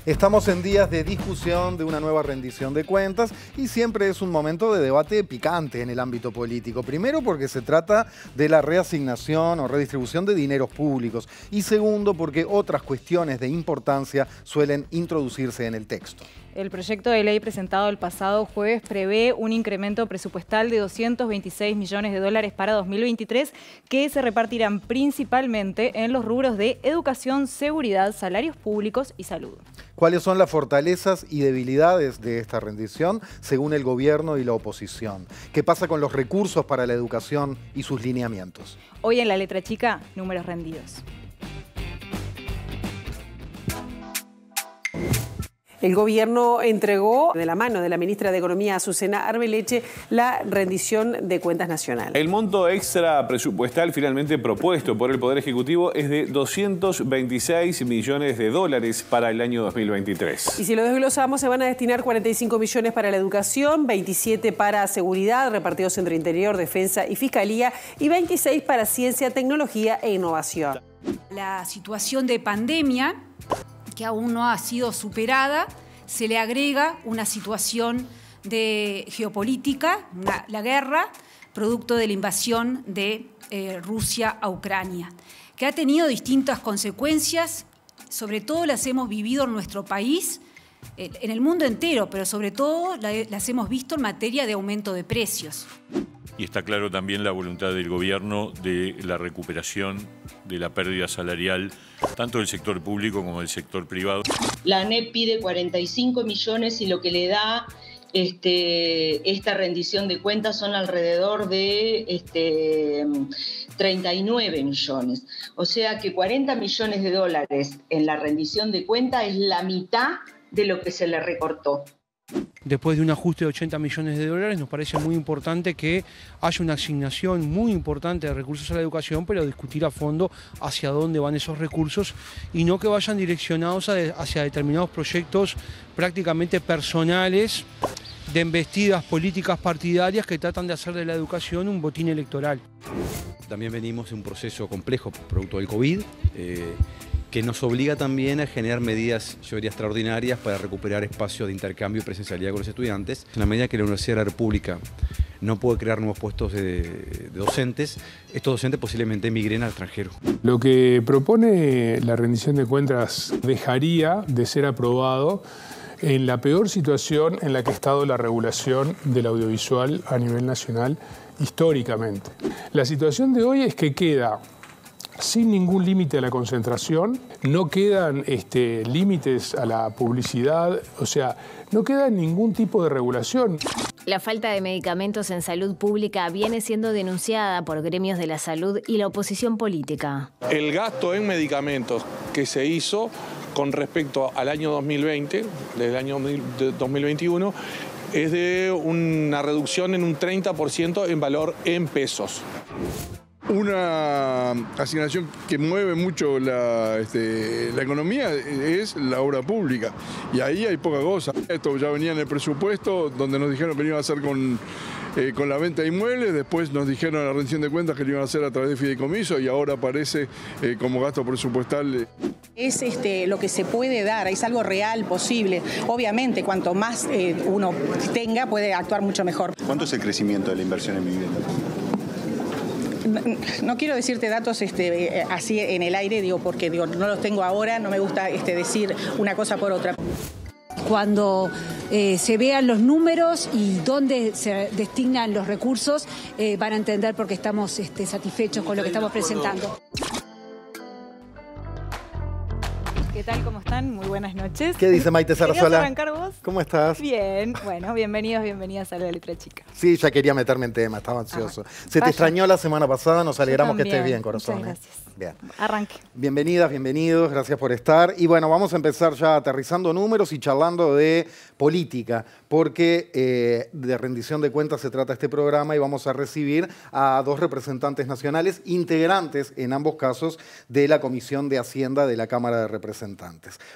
Estamos en días de discusión de una nueva rendición de cuentas y siempre es un momento de debate picante en el ámbito político. Primero porque se trata de la reasignación o redistribución de dineros públicos y segundo porque otras cuestiones de importancia suelen introducirse en el texto. El proyecto de ley presentado el pasado jueves prevé un incremento presupuestal de 226 millones de dólares para 2023 que se repartirán principalmente en los rubros de educación, seguridad, salarios públicos y salud. ¿Cuáles son las fortalezas y debilidades de esta rendición según el gobierno y la oposición? ¿Qué pasa con los recursos para la educación y sus lineamientos? Hoy en La Letra Chica, números rendidos. El gobierno entregó, de la mano de la ministra de Economía, Azucena Arbeleche, la rendición de cuentas nacional. El monto extra presupuestal finalmente propuesto por el Poder Ejecutivo es de 226 millones de dólares para el año 2023. Y si lo desglosamos, se van a destinar 45 millones para la educación, 27 para seguridad, repartidos entre Interior, Defensa y Fiscalía, y 26 para ciencia, tecnología e innovación. La situación de pandemia, que aún no ha sido superada, se le agrega una situación de geopolítica, la guerra, producto de la invasión de Rusia a Ucrania, que ha tenido distintas consecuencias, sobre todo las hemos vivido en nuestro país, en el mundo entero, pero sobre todo las hemos visto en materia de aumento de precios. Y está claro también la voluntad del gobierno de la recuperación de la pérdida salarial, tanto del sector público como del sector privado. La ANEP pide 45 millones y lo que le da esta rendición de cuentas son alrededor de 39 millones. O sea que 40 millones de dólares en la rendición de cuentas es la mitad de lo que se le recortó. Después de un ajuste de 80 millones de dólares, nos parece muy importante que haya una asignación muy importante de recursos a la educación, pero discutir a fondo hacia dónde van esos recursos y no que vayan direccionados hacia determinados proyectos prácticamente personales de embestidas políticas partidarias que tratan de hacer de la educación un botín electoral. También venimos de un proceso complejo producto del COVID, que nos obliga también a generar medidas, yo diría, extraordinarias para recuperar espacios de intercambio y presencialidad con los estudiantes. En la medida que la Universidad de la República no puede crear nuevos puestos de docentes, estos docentes posiblemente emigren al extranjero. Lo que propone la rendición de cuentas dejaría de ser aprobado en la peor situación en la que ha estado la regulación del audiovisual a nivel nacional históricamente. La situación de hoy es que queda sin ningún límite a la concentración, no quedan límites a la publicidad, o sea, no queda ningún tipo de regulación. La falta de medicamentos en salud pública viene siendo denunciada por gremios de la salud y la oposición política. El gasto en medicamentos que se hizo con respecto al año 2020, del año 2021, es de una reducción en un 30% en valor en pesos. Una asignación que mueve mucho la economía es la obra pública. Y ahí hay poca cosa. Esto ya venía en el presupuesto, donde nos dijeron que lo iban a hacer con la venta de inmuebles, después nos dijeron en la rendición de cuentas que lo iban a hacer a través de fideicomiso y ahora aparece como gasto presupuestal. Es lo que se puede dar, es algo real, posible. Obviamente, cuanto más uno tenga, puede actuar mucho mejor. ¿Cuánto es el crecimiento de la inversión en vivienda? No quiero decirte datos así en el aire, porque no los tengo ahora, no me gusta decir una cosa por otra. Cuando se vean los números y dónde se destinan los recursos, van a entender por qué estamos satisfechos con lo que estamos presentando. ¿Qué tal? ¿Cómo están? Muy buenas noches. ¿Qué dice Maite Zarzuela? ¿Querías arrancar vos? ¿Cómo estás? Bien. Bueno, bienvenidas a La Letra Chica. Sí, ya quería meterme en tema, estaba ansioso. Se te extrañó la semana pasada, nos alegramos que estés bien, corazón. Muchas gracias. Bien. Arranque. Bienvenidas, bienvenidos, gracias por estar. Y bueno, vamos a empezar ya aterrizando números y charlando de política, porque de rendición de cuentas se trata este programa y vamos a recibir a dos representantes nacionales, integrantes en ambos casos de la Comisión de Hacienda de la Cámara de Representantes.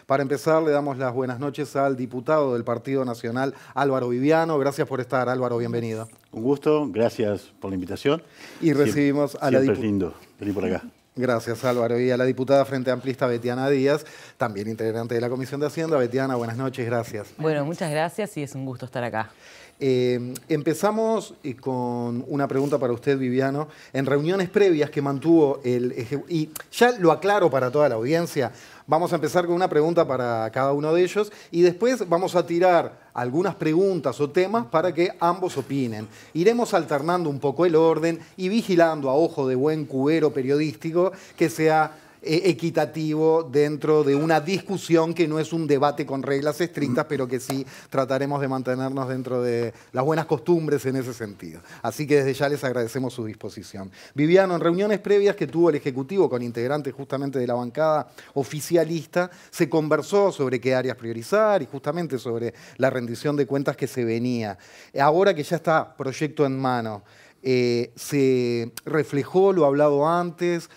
Para empezar, le damos las buenas noches al diputado del Partido Nacional, Álvaro Viviano. Gracias por estar, Álvaro, bienvenido. Un gusto, gracias por la invitación. Y recibimos a la diputada. Siempre es lindo venir por acá. Gracias, Álvaro. Y a la diputada Frente Amplista Betiana Díaz, también integrante de la Comisión de Hacienda. Betiana, buenas noches, gracias. Bueno, muchas gracias y es un gusto estar acá. Empezamos con una pregunta para usted, Viviano. En reuniones previas que mantuvo y ya lo aclaro para toda la audiencia, vamos a empezar con una pregunta para cada uno de ellos y después vamos a tirar algunas preguntas o temas para que ambos opinen. Iremos alternando un poco el orden y vigilando a ojo de buen cubero periodístico que sea equitativo dentro de una discusión que no es un debate con reglas estrictas, pero que sí trataremos de mantenernos dentro de las buenas costumbres en ese sentido. Así que desde ya les agradecemos su disposición. Viviano, en reuniones previas que tuvo el Ejecutivo con integrantes justamente de la bancada oficialista, se conversó sobre qué áreas priorizar y justamente sobre la rendición de cuentas que se venía. Ahora que ya está proyecto en mano, ¿se reflejó lo hablado antes?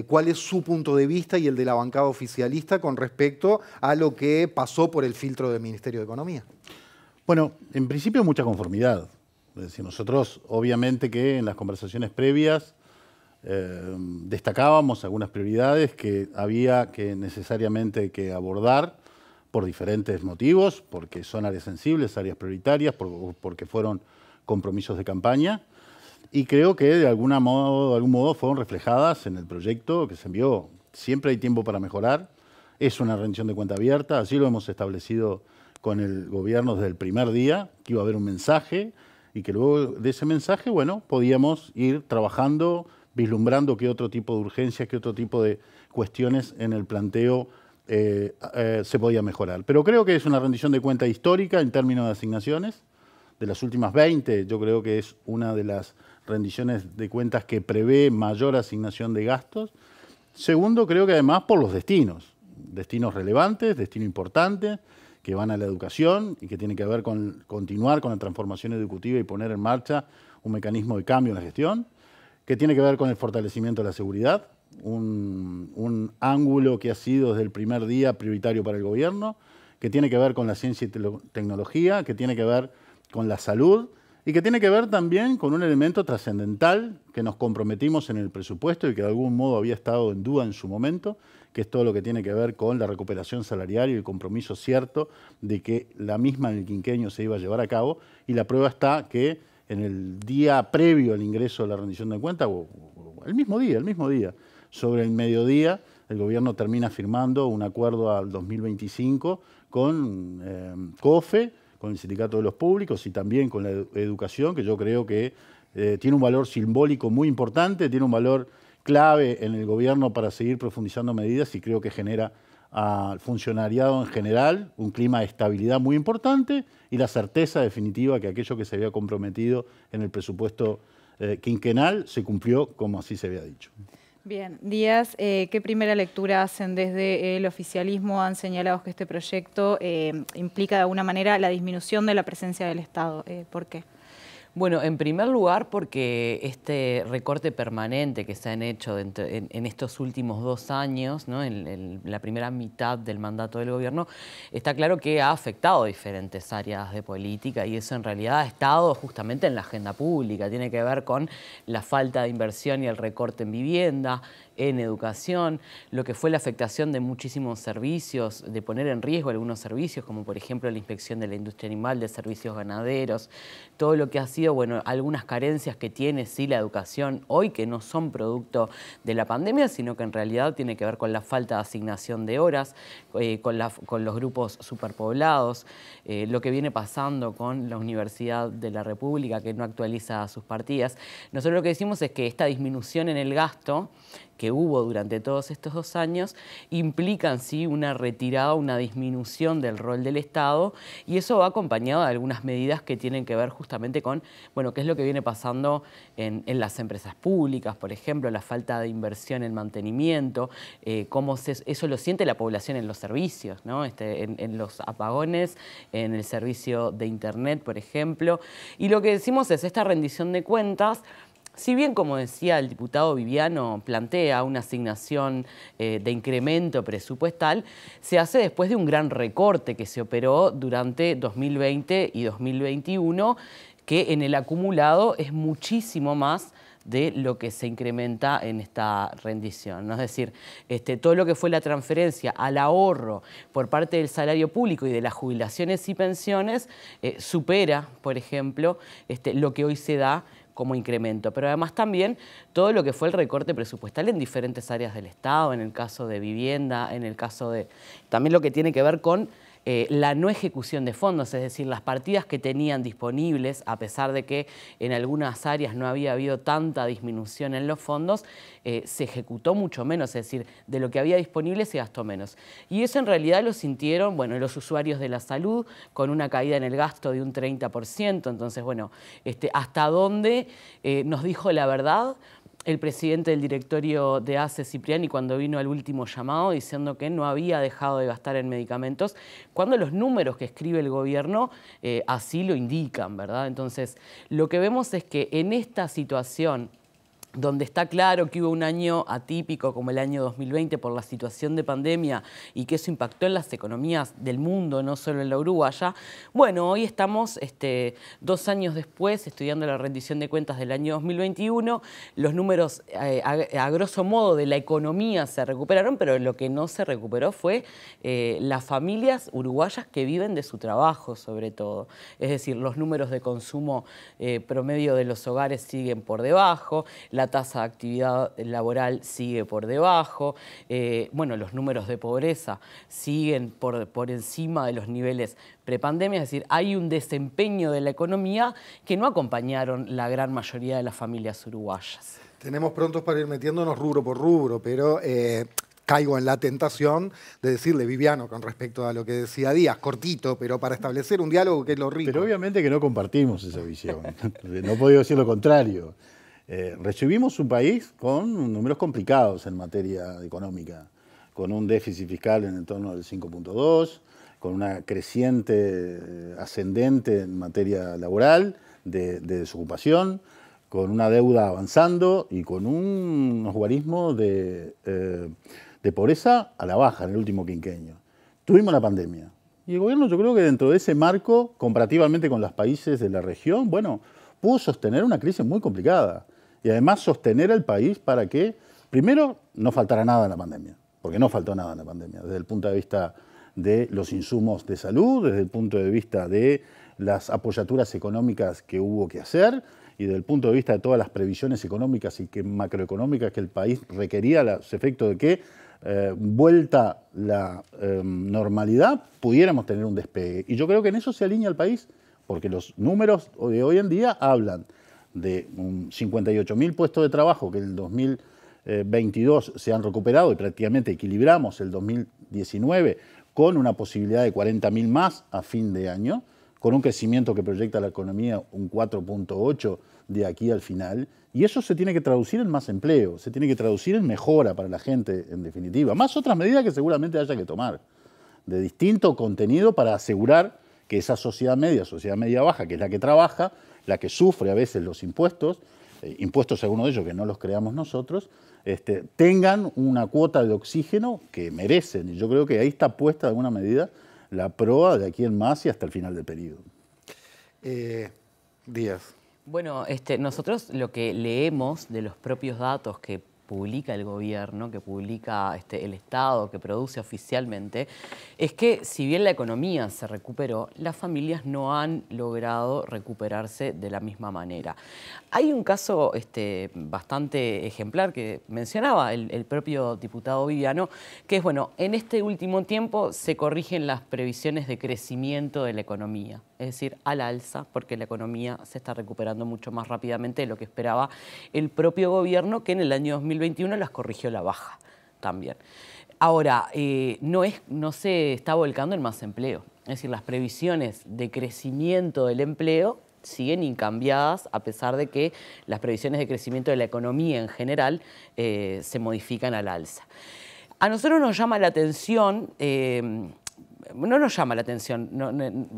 ¿Cuál es su punto de vista y el de la bancada oficialista con respecto a lo que pasó por el filtro del Ministerio de Economía? Bueno, en principio mucha conformidad. Es decir, nosotros obviamente que en las conversaciones previas destacábamos algunas prioridades que había que necesariamente que abordar por diferentes motivos, porque son áreas sensibles, áreas prioritarias, porque fueron compromisos de campaña. Y creo que de algún modo fueron reflejadas en el proyecto que se envió. Siempre hay tiempo para mejorar. Es una rendición de cuenta abierta. Así lo hemos establecido con el gobierno desde el primer día, que iba a haber un mensaje y que luego de ese mensaje, bueno, podíamos ir trabajando, vislumbrando qué otro tipo de urgencias, qué otro tipo de cuestiones en el planteo se podía mejorar. Pero creo que es una rendición de cuenta histórica en términos de asignaciones. De las últimas 20, yo creo que es una de las rendiciones de cuentas que prevé mayor asignación de gastos. Segundo, creo que además por los destinos relevantes, destinos importantes, que van a la educación y que tienen que ver con continuar con la transformación educativa y poner en marcha un mecanismo de cambio en la gestión, que tiene que ver con el fortalecimiento de la seguridad, un ángulo que ha sido desde el primer día prioritario para el gobierno, que tiene que ver con la ciencia y tecnología, que tiene que ver con la salud y que tiene que ver también con un elemento trascendental que nos comprometimos en el presupuesto y que de algún modo había estado en duda en su momento, que es todo lo que tiene que ver con la recuperación salarial y el compromiso cierto de que la misma en el quinquenio se iba a llevar a cabo. Y la prueba está que en el día previo al ingreso de la rendición de cuentas, o el mismo día, sobre el mediodía, el gobierno termina firmando un acuerdo al 2025 con COFE, con el Sindicato de los Públicos y también con la educación, que yo creo que tiene un valor simbólico muy importante, tiene un valor clave en el gobierno para seguir profundizando medidas y creo que genera al funcionariado en general un clima de estabilidad muy importante y la certeza definitiva que aquello que se había comprometido en el presupuesto quinquenal se cumplió como así se había dicho. Bien, Díaz, ¿qué primera lectura hacen desde el oficialismo? Han señalado que este proyecto implica de alguna manera la disminución de la presencia del Estado. ¿Por qué? Bueno, en primer lugar porque este recorte permanente que se han hecho en estos últimos 2 años, ¿no? en la primera mitad del mandato del gobierno, está claro que ha afectado diferentes áreas de política y eso en realidad ha estado justamente en la agenda pública. Tiene que ver con la falta de inversión y el recorte en vivienda, en educación, lo que fue la afectación de muchísimos servicios, de poner en riesgo algunos servicios, como por ejemplo la inspección de la industria animal, de servicios ganaderos, todo lo que ha sido, bueno, algunas carencias que tiene sí la educación hoy, que no son producto de la pandemia, sino que en realidad tiene que ver con la falta de asignación de horas, con los grupos superpoblados, lo que viene pasando con la Universidad de la República, que no actualiza sus partidas. Nosotros lo que decimos es que esta disminución en el gasto que hubo durante todos estos 2 años implican sí una retirada, una disminución del rol del Estado y eso va acompañado de algunas medidas que tienen que ver justamente con, bueno, qué es lo que viene pasando en las empresas públicas, por ejemplo, la falta de inversión en mantenimiento, cómo eso lo siente la población en los servicios, ¿no? En los apagones, en el servicio de Internet, por ejemplo. Y lo que decimos es esta rendición de cuentas. Si bien, como decía el diputado Viviano, plantea una asignación de incremento presupuestal, se hace después de un gran recorte que se operó durante 2020 y 2021, que en el acumulado es muchísimo más de lo que se incrementa en esta rendición, ¿no? Es decir, todo lo que fue la transferencia al ahorro por parte del salario público y de las jubilaciones y pensiones supera, por ejemplo, lo que hoy se da como incremento, pero además también todo lo que fue el recorte presupuestal en diferentes áreas del Estado, en el caso de vivienda, en el caso de también lo que tiene que ver con la no ejecución de fondos, es decir, las partidas que tenían disponibles, a pesar de que en algunas áreas no había habido tanta disminución en los fondos, se ejecutó mucho menos, es decir, de lo que había disponible se gastó menos. Y eso en realidad lo sintieron, bueno, los usuarios de la salud, con una caída en el gasto de un 30%, entonces, bueno, ¿hasta dónde nos dijo la verdad el presidente del directorio de ACE, Cipriani, cuando vino al último llamado diciendo que no había dejado de gastar en medicamentos, cuando los números que escribe el gobierno así lo indican, ¿verdad? Entonces, lo que vemos es que en esta situación donde está claro que hubo un año atípico como el año 2020 por la situación de pandemia y que eso impactó en las economías del mundo, no solo en la uruguaya, bueno, hoy estamos 2 años después estudiando la rendición de cuentas del año 2021, los números a grosso modo de la economía se recuperaron, pero lo que no se recuperó fue las familias uruguayas que viven de su trabajo, sobre todo. Es decir, los números de consumo promedio de los hogares siguen por debajo, la tasa de actividad laboral sigue por debajo, bueno, los números de pobreza siguen por encima de los niveles prepandemia, es decir, hay un desempeño de la economía que no acompañaron la gran mayoría de las familias uruguayas. Tenemos prontos para ir metiéndonos rubro por rubro, pero caigo en la tentación de decirle, Viviano, con respecto a lo que decía Díaz, cortito, pero para establecer un diálogo que es lo rico. Pero obviamente que no compartimos esa visión, no he podido decir lo contrario. Recibimos un país con números complicados en materia económica, con un déficit fiscal en el torno del 5.2, con una creciente ascendente en materia laboral, de desocupación, con una deuda avanzando y con unos guarismos de pobreza a la baja en el último quinquenio. Tuvimos la pandemia y el gobierno, yo creo que dentro de ese marco, comparativamente con los países de la región, bueno, pudo sostener una crisis muy complicada. Y además sostener al país para que, primero, no faltara nada en la pandemia, porque no faltó nada en la pandemia, desde el punto de vista de los insumos de salud, desde el punto de vista de las apoyaturas económicas que hubo que hacer y desde el punto de vista de todas las previsiones económicas y macroeconómicas que el país requería, los efectos de que, vuelta la normalidad, pudiéramos tener un despegue. Y yo creo que en eso se alinea el país, porque los números de hoy en día hablan de 58.000 puestos de trabajo que en el 2022 se han recuperado y prácticamente equilibramos el 2019 con una posibilidad de 40.000 más a fin de año, con un crecimiento que proyecta la economía un 4.8 de aquí al final, y eso se tiene que traducir en más empleo, se tiene que traducir en mejora para la gente en definitiva, más otras medidas que seguramente haya que tomar, de distinto contenido para asegurar que esa sociedad media baja, que es la que trabaja, la que sufre a veces los impuestos, impuestos algunos de ellos que no los creamos nosotros, tengan una cuota de oxígeno que merecen. Y yo creo que ahí está puesta de alguna medida la proa de aquí en más y hasta el final del periodo. Díaz. Bueno, nosotros lo que leemos de los propios datos que publica el gobierno, que publica el Estado, que produce oficialmente, es que si bien la economía se recuperó, las familias no han logrado recuperarse de la misma manera. Hay un caso bastante ejemplar que mencionaba el propio diputado Viviano, que es, bueno, en este último tiempo se corrigen las previsiones de crecimiento de la economía, es decir, al alza, porque la economía se está recuperando mucho más rápidamente de lo que esperaba el propio gobierno, que en el año 2021 las corrigió a la baja también. Ahora, no se está volcando en más empleo, es decir, las previsiones de crecimiento del empleo siguen incambiadas, a pesar de que las previsiones de crecimiento de la economía en general se modifican al alza. A nosotros nos llama la atención, no nos llama la atención,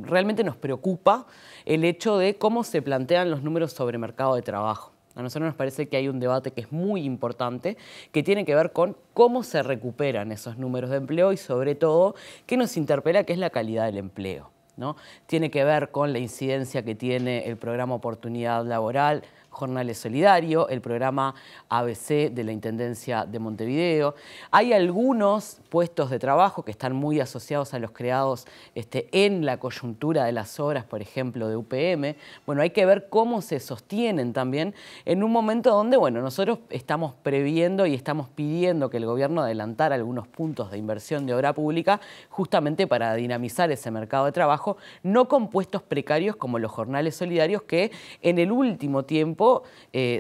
realmente nos preocupa el hecho de cómo se plantean los números sobre mercado de trabajo. A nosotros nos parece que hay un debate que es muy importante, que tiene que ver con cómo se recuperan esos números de empleo y, sobre todo, que nos interpela, que es la calidad del empleo, ¿no? Tiene que ver con la incidencia que tiene el programa Oportunidad Laboral, Jornales Solidario, el programa ABC de la Intendencia de Montevideo. Hay algunos puestos de trabajo que están muy asociados a los creados en la coyuntura de las obras, por ejemplo, de UPM. Bueno, hay que ver cómo se sostienen también en un momento donde, bueno, nosotros estamos previendo y estamos pidiendo que el gobierno adelantara algunos puntos de inversión de obra pública justamente para dinamizar ese mercado de trabajo, no con puestos precarios como los jornales solidarios que en el último tiempo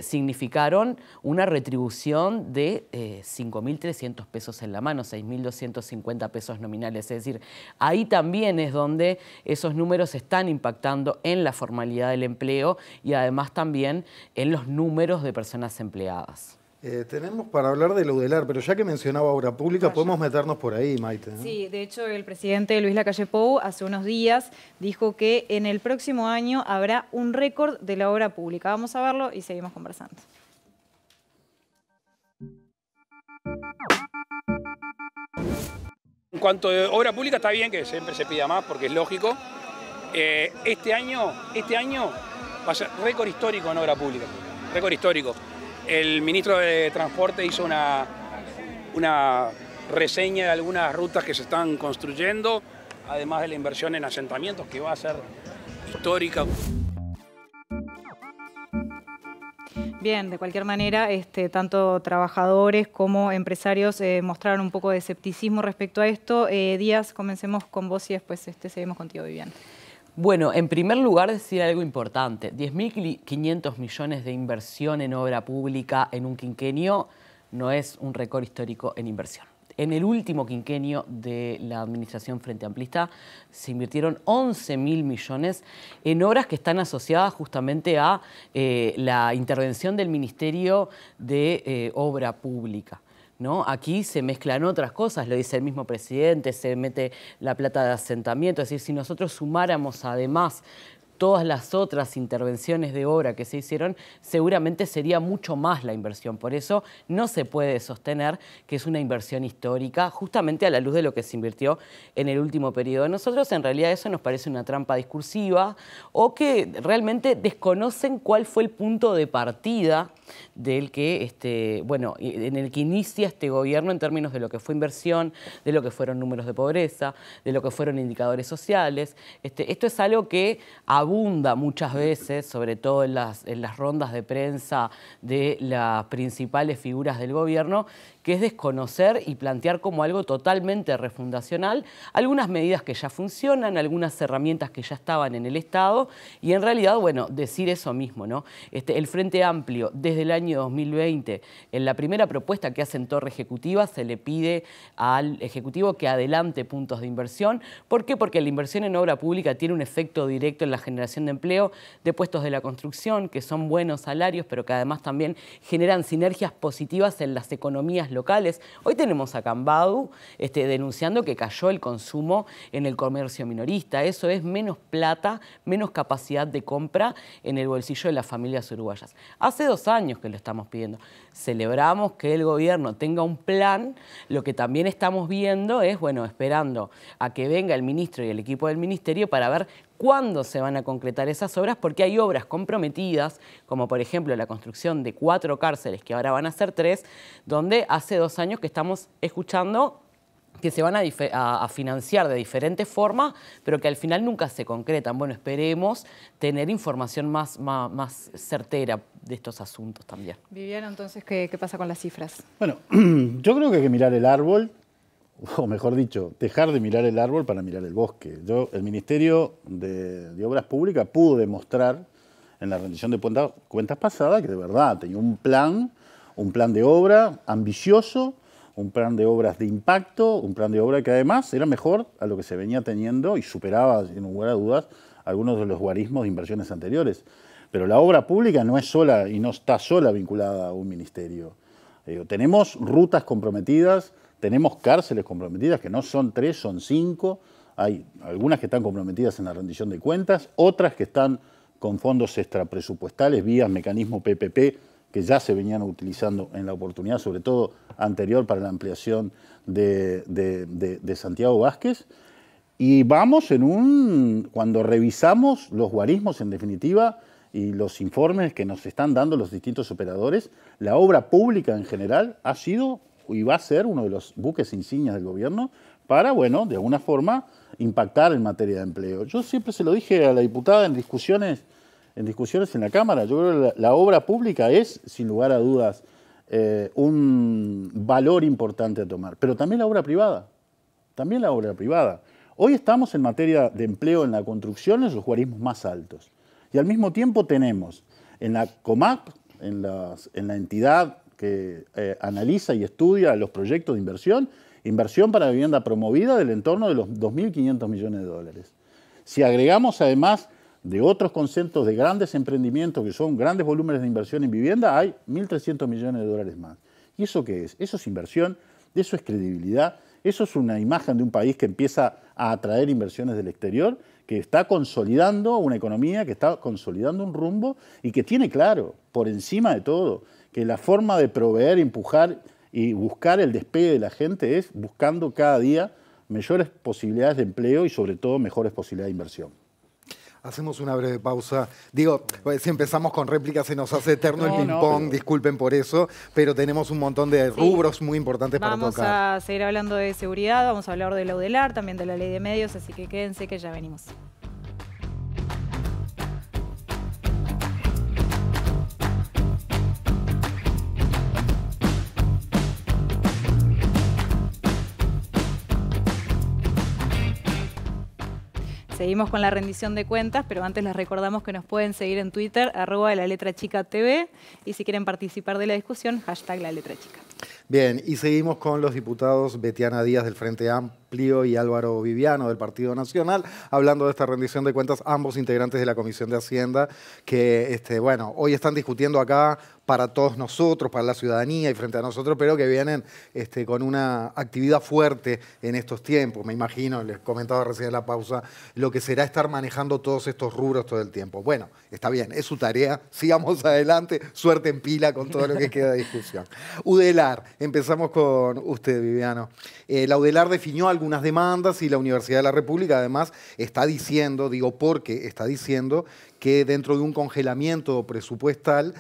significaron una retribución de 5.300 pesos en la mano, 6.250 pesos nominales. Es decir, ahí también es donde esos números están impactando en la formalidad del empleo y además también en los números de personas empleadas. Tenemos para hablar de la UDELAR, pero ya que mencionaba obra pública, podemos meternos por ahí, Maite, ¿no? Sí, de hecho el presidente Luis Lacalle Pou hace unos días dijo que en el próximo año habrá un récord de la obra pública. Vamos a verlo y seguimos conversando. En cuanto a obra pública está bien que siempre se pida más porque es lógico. Este año va a ser récord histórico en obra pública, récord histórico. El ministro de Transporte hizo una reseña de algunas rutas que se están construyendo, además de la inversión en asentamientos que va a ser histórica. Bien, de cualquier manera, tanto trabajadores como empresarios mostraron un poco de escepticismo respecto a esto. Díaz, comencemos con vos y después seguimos contigo, Vivian. Bueno, en primer lugar decir algo importante. 10.500 millones de inversión en obra pública en un quinquenio no es un récord histórico en inversión. En el último quinquenio de la administración Frente Amplista se invirtieron 11.000 millones en obras que están asociadas justamente a la intervención del Ministerio de Obra Pública, ¿no? Aquí se mezclan otras cosas, lo dice el mismo presidente, se mete la plata de asentamiento, es decir, si nosotros sumáramos además todas las otras intervenciones de obra que se hicieron, seguramente sería mucho más la inversión. Por eso no se puede sostener que es una inversión histórica, justamente a la luz de lo que se invirtió en el último periodo. A nosotros en realidad eso nos parece una trampa discursiva o que realmente desconocen cuál fue el punto de partida del que, bueno, en el que inicia este gobierno en términos de lo que fue inversión, de lo que fueron números de pobreza, de lo que fueron indicadores sociales. Esto es algo que abunda muchas veces, sobre todo en las rondas de prensa de las principales figuras del gobierno, que es desconocer y plantear como algo totalmente refundacional algunas medidas que ya funcionan, algunas herramientas que ya estaban en el Estado y en realidad, bueno, decir eso mismo, ¿no? El Frente Amplio, desde el año 2020, en la primera propuesta que hace en Torre Ejecutiva, se le pide al Ejecutivo que adelante puntos de inversión. ¿Por qué? Porque la inversión en obra pública tiene un efecto directo en la generación de empleo, de puestos de la construcción, que son buenos salarios, pero que además también generan sinergias positivas en las economías locales. Hoy tenemos a Cambadu denunciando que cayó el consumo en el comercio minorista. Eso es menos plata, menos capacidad de compra en el bolsillo de las familias uruguayas. Hace 2 años que lo estamos pidiendo. Celebramos que el gobierno tenga un plan. Lo que también estamos viendo es, bueno, esperando a que venga el ministro y el equipo del ministerio para ver cuándo se van a concretar esas obras, porque hay obras comprometidas, como por ejemplo la construcción de 4 cárceles, que ahora van a ser 3, donde hace 2 años que estamos escuchando que se van a financiar de diferentes formas, pero que al final nunca se concretan. Bueno, esperemos tener información más certera de estos asuntos también. Viviana, entonces, ¿qué pasa con las cifras? Bueno, yo creo que hay que mirar el árbol, o mejor dicho, dejar de mirar el árbol para mirar el bosque. El Ministerio de Obras Públicas pudo demostrar en la rendición de cuentas pasada que de verdad tenía un plan de obra ambicioso, un plan de obras de impacto, un plan de obra que además era mejor a lo que se venía teniendo y superaba, sin lugar a dudas, algunos de los guarismos de inversiones anteriores. Pero la obra pública no es sola y no está sola vinculada a un ministerio. Tenemos rutas comprometidas, tenemos cárceles comprometidas, que no son 3, son 5. Hay algunas que están comprometidas en la rendición de cuentas, otras que están con fondos extrapresupuestales, vía mecanismo PPP, que ya se venían utilizando en la oportunidad, sobre todo anterior para la ampliación de Santiago Vázquez. Y vamos cuando revisamos los guarismos, en definitiva, y los informes que nos están dando los distintos operadores, la obra pública en general ha sido y va a ser uno de los buques insignias del gobierno para, bueno, de alguna forma impactar en materia de empleo. Yo siempre se lo dije a la diputada en discusiones en la Cámara. Yo creo que la obra pública es, sin lugar a dudas, un valor importante a tomar. Pero también la obra privada. También la obra privada. Hoy estamos en materia de empleo en la construcción en los guarismos más altos. Y al mismo tiempo tenemos en la COMAP, en la entidad que analiza y estudia los proyectos de inversión para vivienda promovida del entorno de los 2.500 millones de dólares. Si agregamos además de otros conceptos de grandes emprendimientos que son grandes volúmenes de inversión en vivienda, hay 1.300 millones de dólares más. ¿Y eso qué es? Eso es inversión, eso es credibilidad, eso es una imagen de un país que empieza a atraer inversiones del exterior, que está consolidando una economía, que está consolidando un rumbo y que tiene claro, por encima de todo, que la forma de proveer, empujar y buscar el despegue de la gente es buscando cada día mayores posibilidades de empleo y sobre todo mejores posibilidades de inversión. Hacemos una breve pausa. Digo, si empezamos con réplicas se nos hace eterno el ping-pong, disculpen por eso, pero tenemos un montón de rubros muy importantes para tocar. Vamos a seguir hablando de seguridad, vamos a hablar de la UDELAR, también de la ley de medios, así que quédense que ya venimos. Seguimos con la rendición de cuentas, pero antes les recordamos que nos pueden seguir en Twitter, @LaLetraChicaTV, y si quieren participar de la discusión, #LaLetraChica. Bien, y seguimos con los diputados Betiana Díaz del Frente Amplio y Álvaro Viviano del Partido Nacional, hablando de esta rendición de cuentas, ambos integrantes de la Comisión de Hacienda, que bueno, hoy están discutiendo acá para todos nosotros, para la ciudadanía y frente a nosotros, pero que vienen con una actividad fuerte en estos tiempos. Me imagino, les comentaba recién en la pausa, lo que será estar manejando todos estos rubros todo el tiempo. Bueno, está bien, es su tarea, sigamos adelante, suerte en pila con todo lo que queda de discusión. UDELAR, empezamos con usted, Viviano. La UDELAR definió algunas demandas y la Universidad de la República además está diciendo, porque está diciendo que dentro de un congelamiento presupuestal,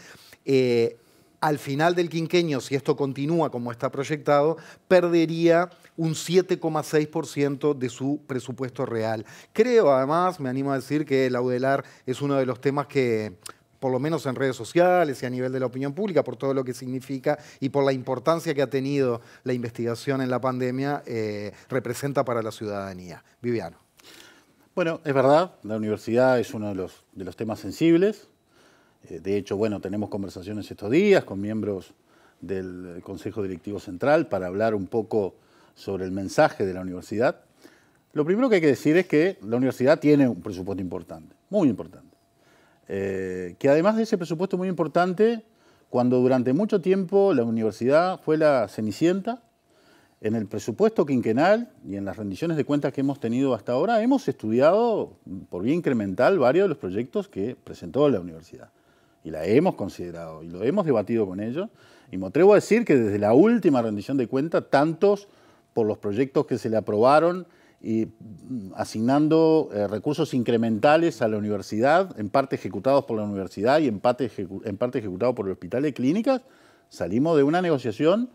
al final del quinquenio, si esto continúa como está proyectado, perdería un 7,6% de su presupuesto real. Creo, además, me animo a decir que la UDELAR es uno de los temas que, por lo menos en redes sociales y a nivel de la opinión pública, por todo lo que significa y por la importancia que ha tenido la investigación en la pandemia, representa para la ciudadanía. Viviano. Bueno, es verdad, la universidad es uno de los temas sensibles. De hecho, tenemos conversaciones estos días con miembros del Consejo Directivo Central para hablar un poco sobre el mensaje de la universidad. Lo primero que hay que decir es que la universidad tiene un presupuesto importante, muy importante. Que además de ese presupuesto muy importante, cuando durante mucho tiempo la universidad fue la cenicienta, en el presupuesto quinquenal y en las rendiciones de cuentas que hemos tenido hasta ahora, hemos estudiado por vía incremental varios de los proyectos que presentó la universidad. Y la hemos considerado y lo hemos debatido con ellos. Y me atrevo a decir que desde la última rendición de cuentas, tantos por los proyectos que se le aprobaron y asignando recursos incrementales a la universidad, en parte ejecutados por la universidad y en parte ejecutados por el Hospital de Clínicas, salimos de una negociación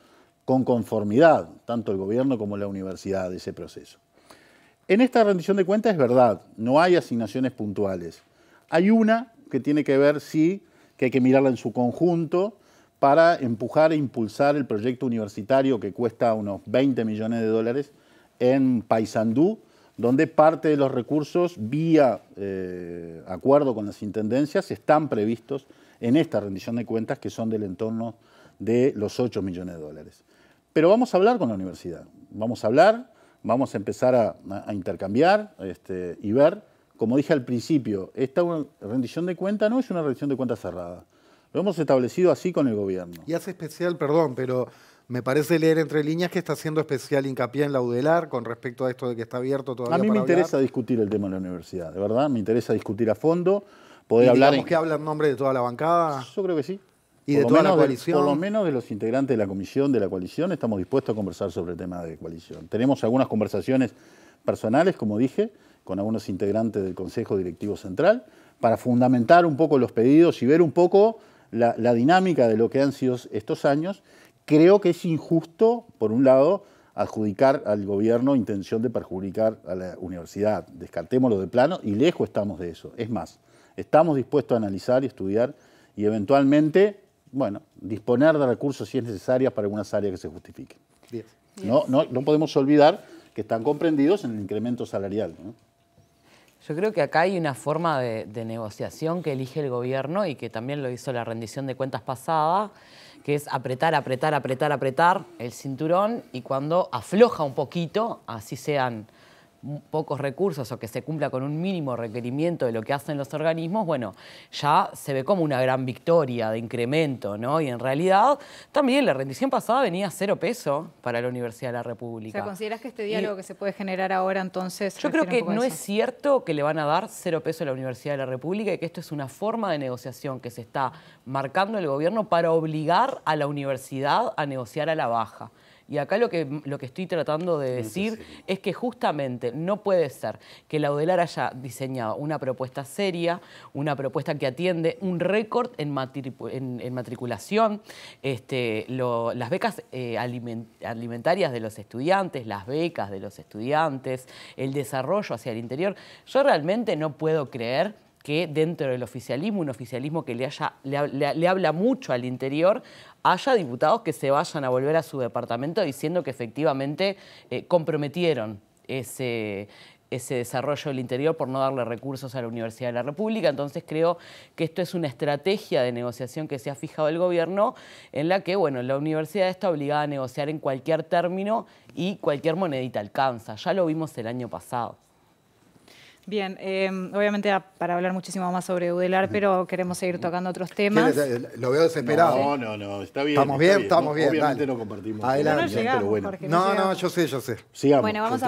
con conformidad, tanto el gobierno como la universidad, de ese proceso. En esta rendición de cuentas es verdad, no hay asignaciones puntuales. Hay una que tiene que ver, sí, que hay que mirarla en su conjunto para empujar e impulsar el proyecto universitario que cuesta unos 20 millones de dólares en Paysandú, donde parte de los recursos, vía acuerdo con las intendencias, están previstos en esta rendición de cuentas, que son del entorno de los 8 millones de dólares. Pero vamos a hablar con la universidad, vamos a hablar, vamos a empezar a intercambiar y ver. Como dije al principio, esta rendición de cuentas no es una rendición de cuentas cerrada. Lo hemos establecido así con el gobierno. Y hace especial, perdón, pero me parece leer entre líneas que está haciendo especial hincapié en la UDELAR con respecto a esto de que está abierto todavía. A mí me interesa discutir el tema de la universidad, de verdad, me interesa discutir a fondo, poder hablar. ¿Digamos que habla en nombre de toda la bancada? Yo creo que sí. ¿Y de toda la coalición? Por lo menos de los integrantes de la comisión de la coalición estamos dispuestos a conversar sobre el tema de coalición. Tenemos algunas conversaciones personales, como dije, con algunos integrantes del Consejo Directivo Central, para fundamentar un poco los pedidos y ver un poco la dinámica de lo que han sido estos años. Creo que es injusto, por un lado, adjudicar al gobierno intención de perjudicar a la universidad. Descartémoslo de plano y lejos estamos de eso. Es más, estamos dispuestos a analizar y estudiar y eventualmente, bueno, disponer de recursos si es necesario para algunas áreas que se justifiquen. Bien. No podemos olvidar que están comprendidos en el incremento salarial, ¿no? Yo creo que acá hay una forma de negociación que elige el gobierno y que también lo hizo la rendición de cuentas pasada, que es apretar el cinturón, y cuando afloja un poquito, así sean pocos recursos o que se cumpla con un mínimo requerimiento de lo que hacen los organismos, bueno, ya se ve como una gran victoria de incremento, ¿no? Y en realidad también la rendición pasada venía a 0 pesos para la Universidad de la República. O sea, ¿consideras que este diálogo que se puede generar ahora entonces? Yo creo que no es cierto que le van a dar 0 pesos a la Universidad de la República y que esto es una forma de negociación que se está marcando el gobierno para obligar a la universidad a negociar a la baja. Y acá lo que estoy tratando de decir es que justamente no puede ser que la UDELAR haya diseñado una propuesta seria, una propuesta que atiende un récord en matriculación, las becas alimentarias de los estudiantes, las becas de los estudiantes, el desarrollo hacia el interior. Yo realmente no puedo creer que dentro del oficialismo, un oficialismo que le habla mucho al interior, haya diputados que se vayan a volver a su departamento diciendo que efectivamente comprometieron ese desarrollo del interior por no darle recursos a la Universidad de la República. Entonces creo que esto es una estrategia de negociación que se ha fijado el gobierno, en la que, bueno, la universidad está obligada a negociar en cualquier término y cualquier monedita alcanza. Ya lo vimos el año pasado. Bien, obviamente para hablar muchísimo más sobre UDELAR, pero queremos seguir tocando otros temas. Lo veo desesperado. No, está bien. Estamos bien. Obviamente dale. no compartimos. Adelante. No, pero bueno. Jorge, No, yo sé. Sigamos, bueno, vamos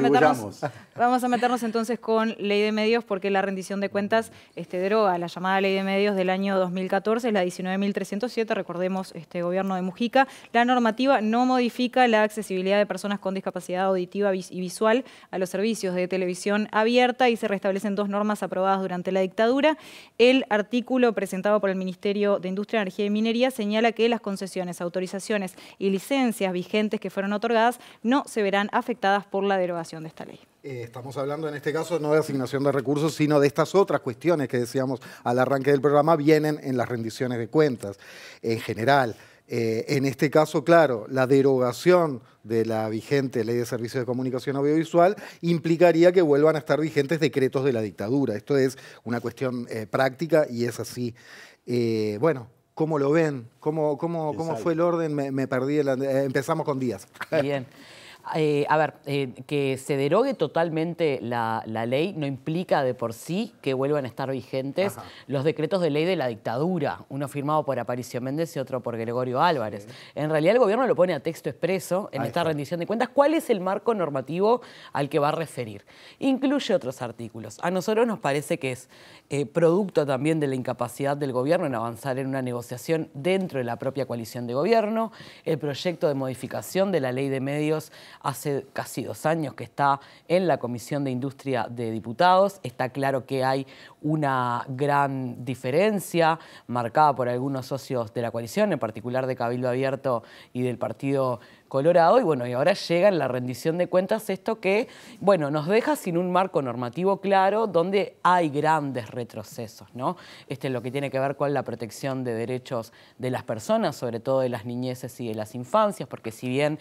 a meternos entonces con Ley de Medios, porque la rendición de cuentas deroga la llamada Ley de Medios del año 2014, la 19.307, recordemos, gobierno de Mujica. La normativa no modifica la accesibilidad de personas con discapacidad auditiva y visual a los servicios de televisión abierta y se restablecen 2 normas aprobadas durante la dictadura. El artículo presentado por el Ministerio de Industria, Energía y Minería señala que las concesiones, autorizaciones y licencias vigentes que fueron otorgadas no se verán afectadas por la derogación de esta ley. Estamos hablando en este caso no de asignación de recursos, sino de estas otras cuestiones que decíamos al arranque del programa, vienen en las rendiciones de cuentas en general. En este caso, claro, la derogación de la vigente Ley de Servicios de Comunicación Audiovisual implicaría que vuelvan a estar vigentes decretos de la dictadura. Esto es una cuestión práctica y es así. Bueno, ¿cómo lo ven? ¿Cómo fue el orden? Me perdí. Empezamos con Díaz. Bien. Que se derogue totalmente la ley no implica de por sí que vuelvan a estar vigentes los decretos de ley de la dictadura, uno firmado por Aparicio Méndez y otro por Gregorio Álvarez. En realidad el gobierno lo pone a texto expreso en esta rendición de cuentas. ¿Cuál es el marco normativo al que va a referir? Incluye otros artículos. A nosotros nos parece que es producto también de la incapacidad del gobierno en avanzar en una negociación dentro de la propia coalición de gobierno. El proyecto de modificación de la Ley de Medios hace casi 2 años que está en la Comisión de Industria de Diputados. Está claro que hay una gran diferencia marcada por algunos socios de la coalición, en particular de Cabildo Abierto y del Partido Colorado, y bueno, y ahora llega en la rendición de cuentas esto que, bueno, nos deja sin un marco normativo claro donde hay grandes retrocesos, ¿no? Es lo que tiene que ver con la protección de derechos de las personas, sobre todo de las niñeces y de las infancias, porque si bien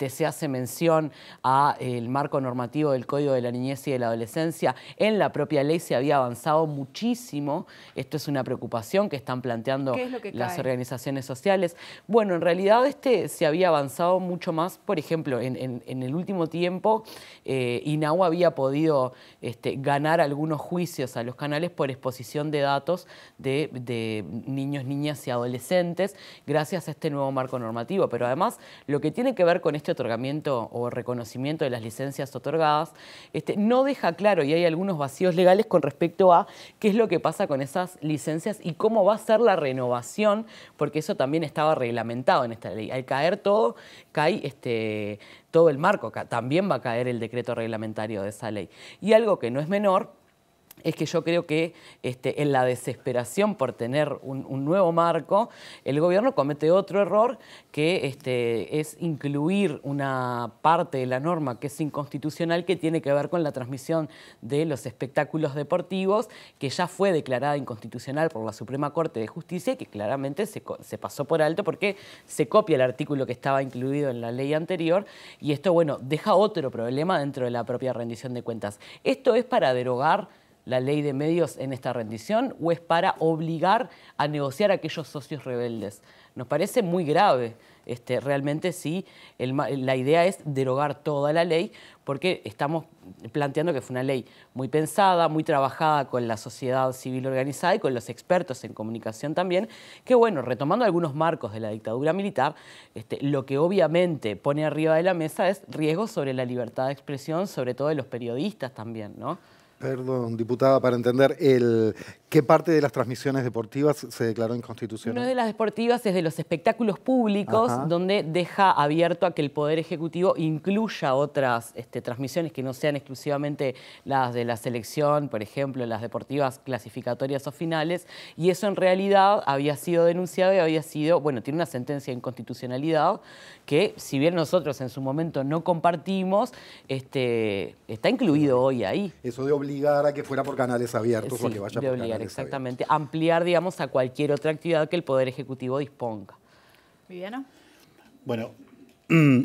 se hace mención al marco normativo del Código de la Niñez y de la Adolescencia, en la propia ley se había avanzado muchísimo. Esto es una preocupación que están planteando las organizaciones sociales. Bueno, en realidad se había avanzado mucho más. Por ejemplo, en el último tiempo, INAU había podido ganar algunos juicios a los canales por exposición de datos de niños, niñas y adolescentes gracias a este nuevo marco normativo. Pero además, lo que tiene que ver con este otorgamiento o reconocimiento de las licencias otorgadas, no deja claro, y hay algunos vacíos legales con respecto a qué es lo que pasa con esas licencias y cómo va a ser la renovación, porque eso también estaba reglamentado en esta ley. Al caer todo, cae todo el marco, también va a caer el decreto reglamentario de esa ley. Y algo que no es menor es que yo creo que en la desesperación por tener un nuevo marco, el gobierno comete otro error, que es incluir una parte de la norma que es inconstitucional, que tiene que ver con la transmisión de los espectáculos deportivos, que ya fue declarada inconstitucional por la Suprema Corte de Justicia y que claramente se pasó por alto porque se copia el artículo que estaba incluido en la ley anterior, y esto, bueno, deja otro problema dentro de la propia rendición de cuentas. ¿Esto es para derogar la ley de medios en esta rendición o es para obligar a negociar a aquellos socios rebeldes? Nos parece muy grave realmente si la idea es derogar toda la ley, porque estamos planteando que fue una ley muy pensada, muy trabajada con la sociedad civil organizada y con los expertos en comunicación también, que bueno, retomando algunos marcos de la dictadura militar, lo que obviamente pone arriba de la mesa es riesgos sobre la libertad de expresión, sobre todo de los periodistas también, ¿no? Perdón, diputada, para entender, ¿qué parte de las transmisiones deportivas se declaró inconstitucional? No es de las deportivas, es de los espectáculos públicos, donde deja abierto a que el Poder Ejecutivo incluya otras transmisiones que no sean exclusivamente las de la selección, por ejemplo, las deportivas clasificatorias o finales, y eso en realidad había sido denunciado y había sido, bueno, tiene una sentencia de inconstitucionalidad que, si bien nosotros en su momento no compartimos, está incluido hoy ahí. Eso de obligar a que fuera por canales abiertos o que vaya por canales abiertos. Exactamente, ampliar, digamos, a cualquier otra actividad que el Poder Ejecutivo disponga. ¿Viviana? Bueno,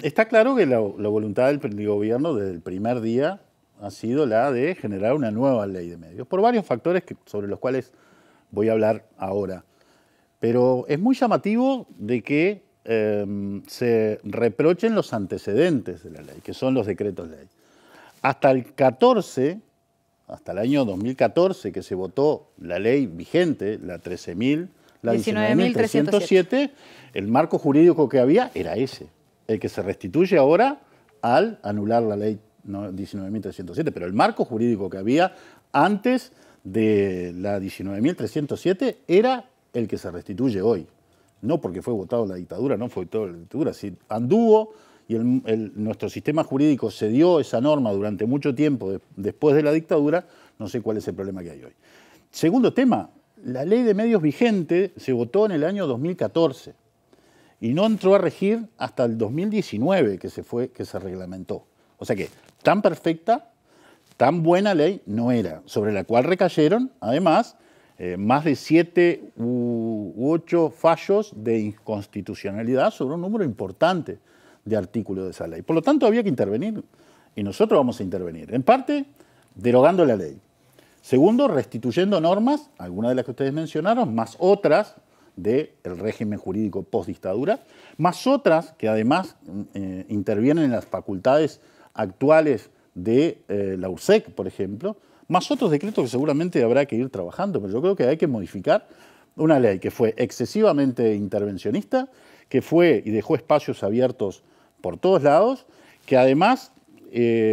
está claro que la voluntad del gobierno desde el primer día ha sido la de generar una nueva ley de medios, por varios factores sobre los cuales voy a hablar ahora. Pero es muy llamativo de que se reprochen los antecedentes de la ley, que son los decretos ley. Hasta el año 2014, que se votó la ley vigente, la 19.307, el marco jurídico que había era ese, el que se restituye ahora al anular la ley 19.307, pero el marco jurídico que había antes de la 19.307 era el que se restituye hoy. No porque fue votado la dictadura, no fue votado la dictadura, si anduvo y nuestro sistema jurídico cedió esa norma durante mucho tiempo después de la dictadura, no sé cuál es el problema que hay hoy. Segundo tema, la ley de medios vigente se votó en el año 2014 y no entró a regir hasta el 2019 que se reglamentó. O sea que tan perfecta, tan buena ley no era, sobre la cual recayeron, además, más de 7 u 8 fallos de inconstitucionalidad sobre un número importante de artículos de esa ley. Por lo tanto, había que intervenir, y nosotros vamos a intervenir. En parte, derogando la ley. Segundo, restituyendo normas, algunas de las que ustedes mencionaron, más otras del régimen jurídico post-dictadura, más otras que además intervienen en las facultades actuales de la URSEC, por ejemplo, más otros decretos que seguramente habrá que ir trabajando, pero yo creo que hay que modificar una ley que fue excesivamente intervencionista, que fue y dejó espacios abiertos por todos lados, que además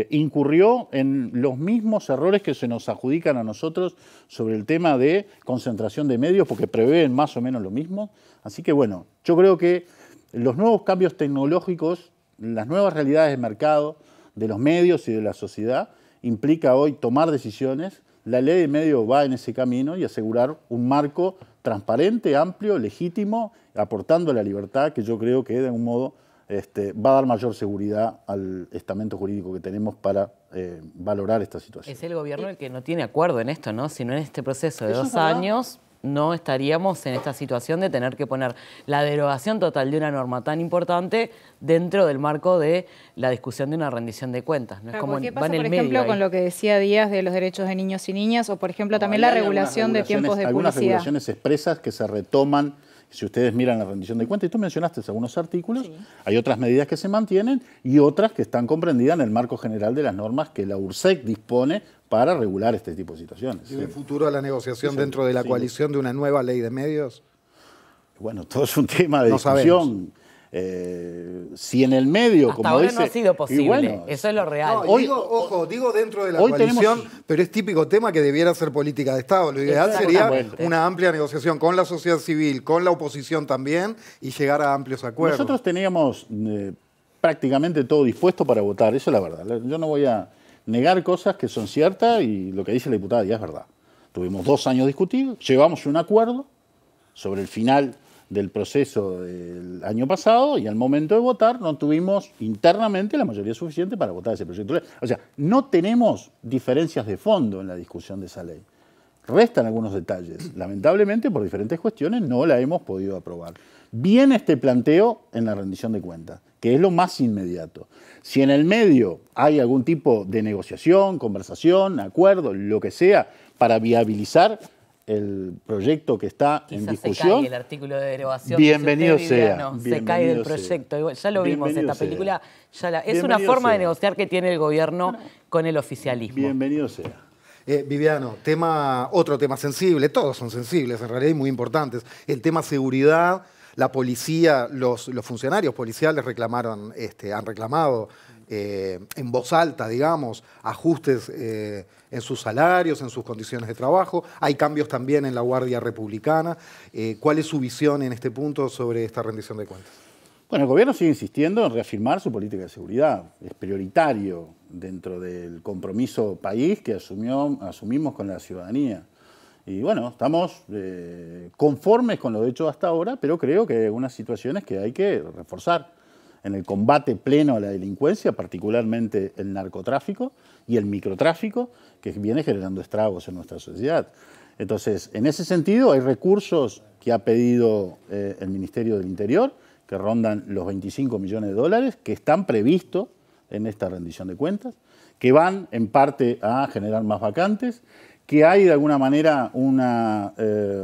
incurrió en los mismos errores que se nos adjudican a nosotros sobre el tema de concentración de medios, porque prevén más o menos lo mismo. Así que bueno, yo creo que los nuevos cambios tecnológicos, las nuevas realidades de mercado, de los medios y de la sociedad, implica hoy tomar decisiones. La ley de medios va en ese camino y asegurar un marco transparente, amplio, legítimo, aportando la libertad que yo creo que de algún modo va a dar mayor seguridad al estamento jurídico que tenemos para valorar esta situación. Es el gobierno el que no tiene acuerdo en esto, ¿no? Si no, en este proceso de 2 años no estaríamos en esta situación de tener que poner la derogación total de una norma tan importante dentro del marco de la discusión de una rendición de cuentas. ¿No? Claro, es como ¿qué va pasa, en el por medio ejemplo, ahí. con lo que decía Díaz de los derechos de niños y niñas, o por ejemplo también la regulación de tiempos de algunas publicidad? Regulaciones expresas que se retoman. Si ustedes miran la rendición de cuentas, y tú mencionaste algunos artículos, hay otras medidas que se mantienen y otras que están comprendidas en el marco general de las normas que la URSEC dispone para regular este tipo de situaciones. ¿Y el futuro de la negociación dentro de la coalición de una nueva ley de medios? Bueno, todo es un tema de discusión. Si en el medio, hasta como ahora dice, no ha sido posible, bueno, eso es lo real. No, digo dentro de la coalición, pero es típico tema que debiera ser política de Estado. Lo ideal sería una amplia negociación con la sociedad civil, con la oposición también, y llegar a amplios acuerdos. Nosotros teníamos prácticamente todo dispuesto para votar, eso es la verdad. Yo no voy a negar cosas que son ciertas y lo que dice la diputada ya es verdad. Tuvimos 2 años discutidos, llegamos a un acuerdo sobre el final del proceso del año pasado y al momento de votar no tuvimos internamente la mayoría suficiente para votar ese proyecto de ley. O sea, no tenemos diferencias de fondo en la discusión de esa ley. Restan algunos detalles. Lamentablemente, por diferentes cuestiones, no la hemos podido aprobar. Viene este planteo en la rendición de cuentas, que es lo más inmediato. Si en el medio hay algún tipo de negociación, conversación, acuerdo, lo que sea, para viabilizar el proyecto que está en discusión. Se cae el artículo de derogación. Bienvenido sea. Se cae del proyecto. Ya lo vimos, esta película. Es una forma de negociar que tiene el gobierno con el oficialismo. Bienvenido sea. Viviano, otro tema sensible, todos son sensibles en realidad y muy importantes. El tema seguridad, la policía, los funcionarios policiales han reclamado en voz alta, digamos, ajustes en sus salarios, en sus condiciones de trabajo. Hay cambios también en la Guardia Republicana. ¿Cuál es su visión en este punto sobre esta rendición de cuentas? Bueno, el gobierno sigue insistiendo en reafirmar su política de seguridad. Es prioritario dentro del compromiso país que asumimos con la ciudadanía. Y bueno, estamos conformes con lo hecho hasta ahora, pero creo que hay algunas situaciones que hay que reforzar. En el combate pleno a la delincuencia, particularmente el narcotráfico y el microtráfico, que viene generando estragos en nuestra sociedad. Entonces, en ese sentido, hay recursos que ha pedido el Ministerio del Interior, que rondan los 25 millones de dólares, que están previstos en esta rendición de cuentas, que van en parte a generar más vacantes, que hay de alguna manera una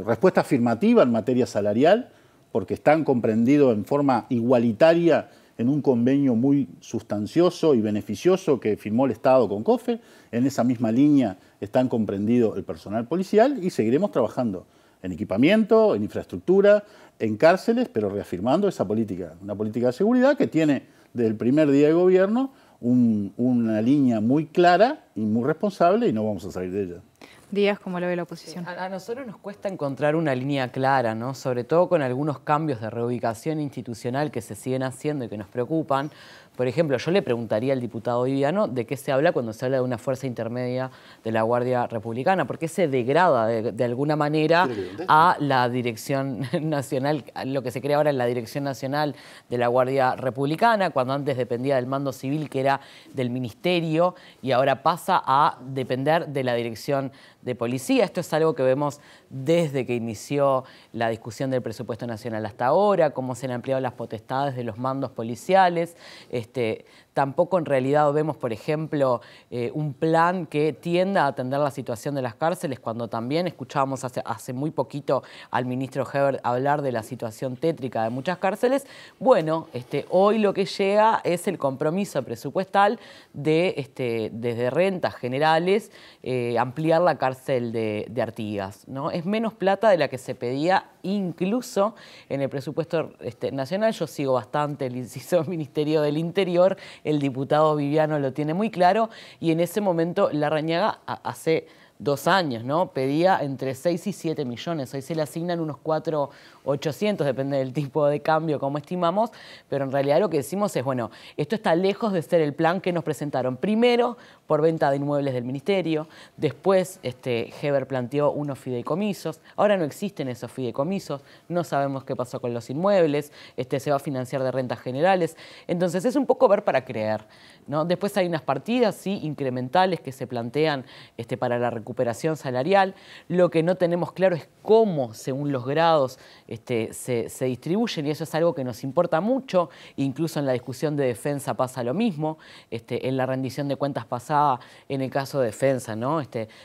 respuesta afirmativa en materia salarial, porque están comprendidos en forma igualitaria en un convenio muy sustancioso y beneficioso que firmó el Estado con COFE. En esa misma línea están comprendidos el personal policial y seguiremos trabajando en equipamiento, en infraestructura, en cárceles, pero reafirmando esa política, una política de seguridad que tiene desde el primer día de gobierno una línea muy clara y muy responsable y no vamos a salir de ella. Díaz, ¿cómo lo ve la oposición? A nosotros nos cuesta encontrar una línea clara, ¿no? Sobre todo con algunos cambios de reubicación institucional que se siguen haciendo y que nos preocupan. Por ejemplo, yo le preguntaría al diputado Viviano de qué se habla cuando se habla de una fuerza intermedia de la Guardia Republicana, porque se degrada de alguna manera a la Dirección Nacional, a lo que se crea ahora en la Dirección Nacional de la Guardia Republicana, cuando antes dependía del mando civil, que era del Ministerio, y ahora pasa a depender de la Dirección de Policía. Esto es algo que vemos desde que inició la discusión del presupuesto nacional hasta ahora, cómo se han ampliado las potestades de los mandos policiales. Tampoco en realidad vemos, por ejemplo, un plan que tienda a atender la situación de las cárceles, cuando también escuchábamos hace muy poquito al ministro Hebert hablar de la situación tétrica de muchas cárceles. Bueno, hoy lo que llega es el compromiso presupuestal de, desde rentas generales, ampliar la cárcel de Artigas, ¿no? Es menos plata de la que se pedía incluso en el presupuesto nacional. Yo sigo bastante el inciso Ministerio del Interior, el diputado Viviano lo tiene muy claro, y en ese momento Larrañaga, hace 2 años, ¿no?, pedía entre 6 y 7 millones. Hoy se le asignan unos 4.800, depende del tipo de cambio, como estimamos, pero en realidad lo que decimos es, bueno, esto está lejos de ser el plan que nos presentaron. Primero, por venta de inmuebles del Ministerio, después Hebert planteó unos fideicomisos, ahora no existen esos fideicomisos, no sabemos qué pasó con los inmuebles, se va a financiar de rentas generales, entonces es un poco ver para creer, ¿no? Después hay unas partidas, sí, incrementales que se plantean para la recuperación salarial. Lo que no tenemos claro es cómo, según los grados, se distribuyen, y eso es algo que nos importa mucho. Incluso en la discusión de defensa pasa lo mismo. En la rendición de cuentas pasada, en el caso de defensa, ¿no?,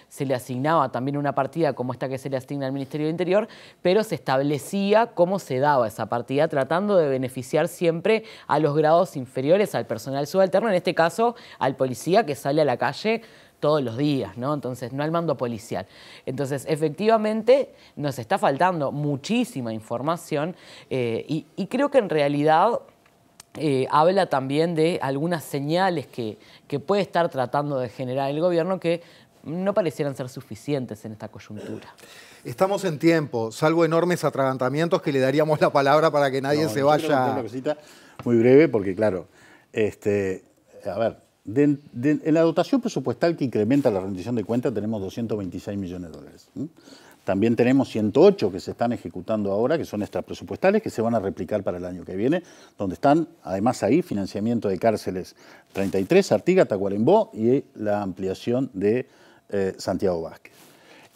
se le asignaba también una partida como esta que se le asigna al Ministerio del Interior, pero se establecía cómo se daba esa partida, tratando de beneficiar siempre a los grados inferiores, al personal subalterno, en este caso al policía que sale a la calle todos los días, ¿no? Entonces, no al mando policial. Entonces, efectivamente, nos está faltando muchísima información y creo que en realidad habla también de algunas señales que puede estar tratando de generar el gobierno que no parecieran ser suficientes en esta coyuntura. Estamos en tiempo, salvo enormes atragantamientos que le daríamos la palabra para que nadie se vaya. Una cosita muy breve, porque claro, A ver, en la dotación presupuestal que incrementa la rendición de cuentas tenemos 226 millones de dólares. También tenemos 108 que se están ejecutando ahora, que son extrapresupuestales, que se van a replicar para el año que viene, donde están, además ahí, financiamiento de cárceles 33, Artigas, Tacuarembó y la ampliación de Santiago Vázquez.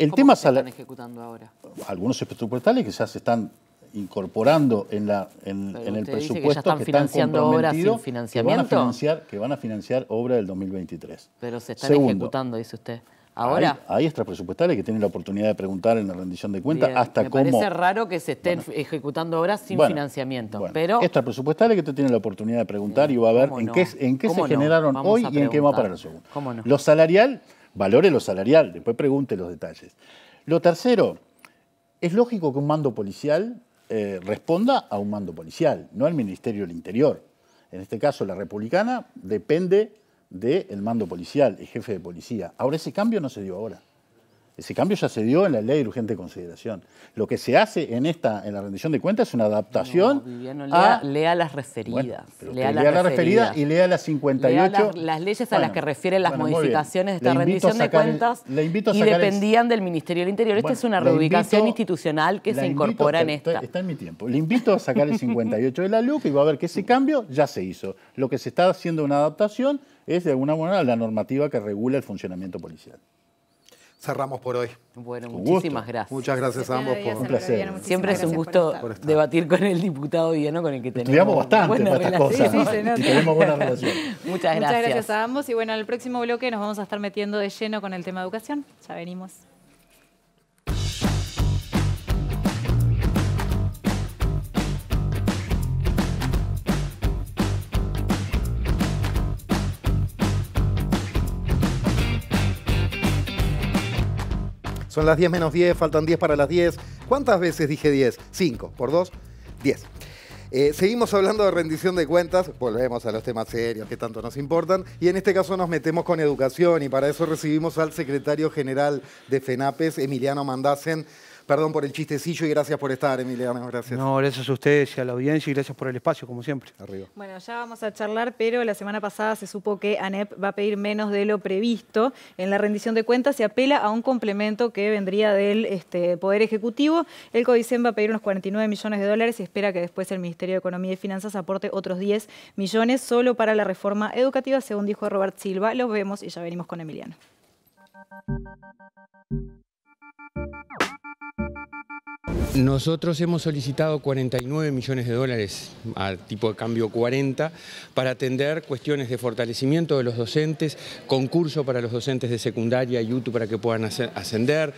¿Cómo se están ejecutando ahora? Algunos presupuestales que ya se están incorporando en el presupuesto, que ya están financiando obras sin financiamiento. Que van a financiar obras del 2023. Pero se están ejecutando, dice usted. Ahora. Hay extrapresupuestales que tienen la oportunidad de preguntar en la rendición de cuentas hasta cómo. Me parece raro que se estén ejecutando obras sin financiamiento. Pero extrapresupuestales que usted tiene la oportunidad de preguntar y va a ver en qué se generaron hoy y en qué va para el segundo. ¿Cómo no? Lo salarial, valore lo salarial, después pregunte los detalles. Lo tercero, es lógico que un mando policial responda a un mando policial, no al Ministerio del Interior. En este caso, la Republicana depende del mando policial, el jefe de policía. Ahora, ese cambio no se dio ahora. Ese cambio ya se dio en la ley de urgente consideración. Lo que se hace en la rendición de cuentas es una adaptación lea las referidas. Bueno, lea las referidas y lea las 58. Lea las leyes a las que refieren las modificaciones de esta rendición de cuentas y dependían del Ministerio del Interior. Esta es una reubicación institucional que se incorpora en esta. Está en mi tiempo. Le invito a sacar el 58 de la LUC y va a ver que ese cambio ya se hizo. Lo que se está haciendo una adaptación es, de alguna manera, la normativa que regula el funcionamiento policial. Cerramos por hoy. Bueno, muchísimas gracias. Muchas gracias a ambos por un placer. Siempre es un gusto debatir con el diputado Viviano, con el que tenemos estudiamos bastante para estas cosas. Sí, y tenemos buena relación. Muchas gracias. Muchas gracias a ambos. Y bueno, en el próximo bloque nos vamos a estar metiendo de lleno con el tema educación. Ya venimos. Son las 10 menos 10, faltan 10 para las 10. ¿Cuántas veces dije 10? 5 por 2, 10. Seguimos hablando de rendición de cuentas, volvemos a los temas serios que tanto nos importan, y en este caso nos metemos con educación, y para eso recibimos al secretario general de FENAPES, Emiliano Mandasen. Perdón por el chistecillo y gracias por estar, Emiliano. Gracias. No, gracias a ustedes y a la audiencia y gracias por el espacio, como siempre. Arriba. Bueno, ya vamos a charlar, pero la semana pasada se supo que ANEP va a pedir menos de lo previsto. En la rendición de cuentas se apela a un complemento que vendría del Poder Ejecutivo. El CODICEN va a pedir unos 49 millones de dólares y espera que después el Ministerio de Economía y Finanzas aporte otros 10 millones solo para la reforma educativa, según dijo Robert Silva. Los vemos y ya venimos con Emiliano. Nosotros hemos solicitado 49 millones de dólares a tipo de cambio 40 para atender cuestiones de fortalecimiento de los docentes, concurso para los docentes de secundaria y UTU para que puedan ascender,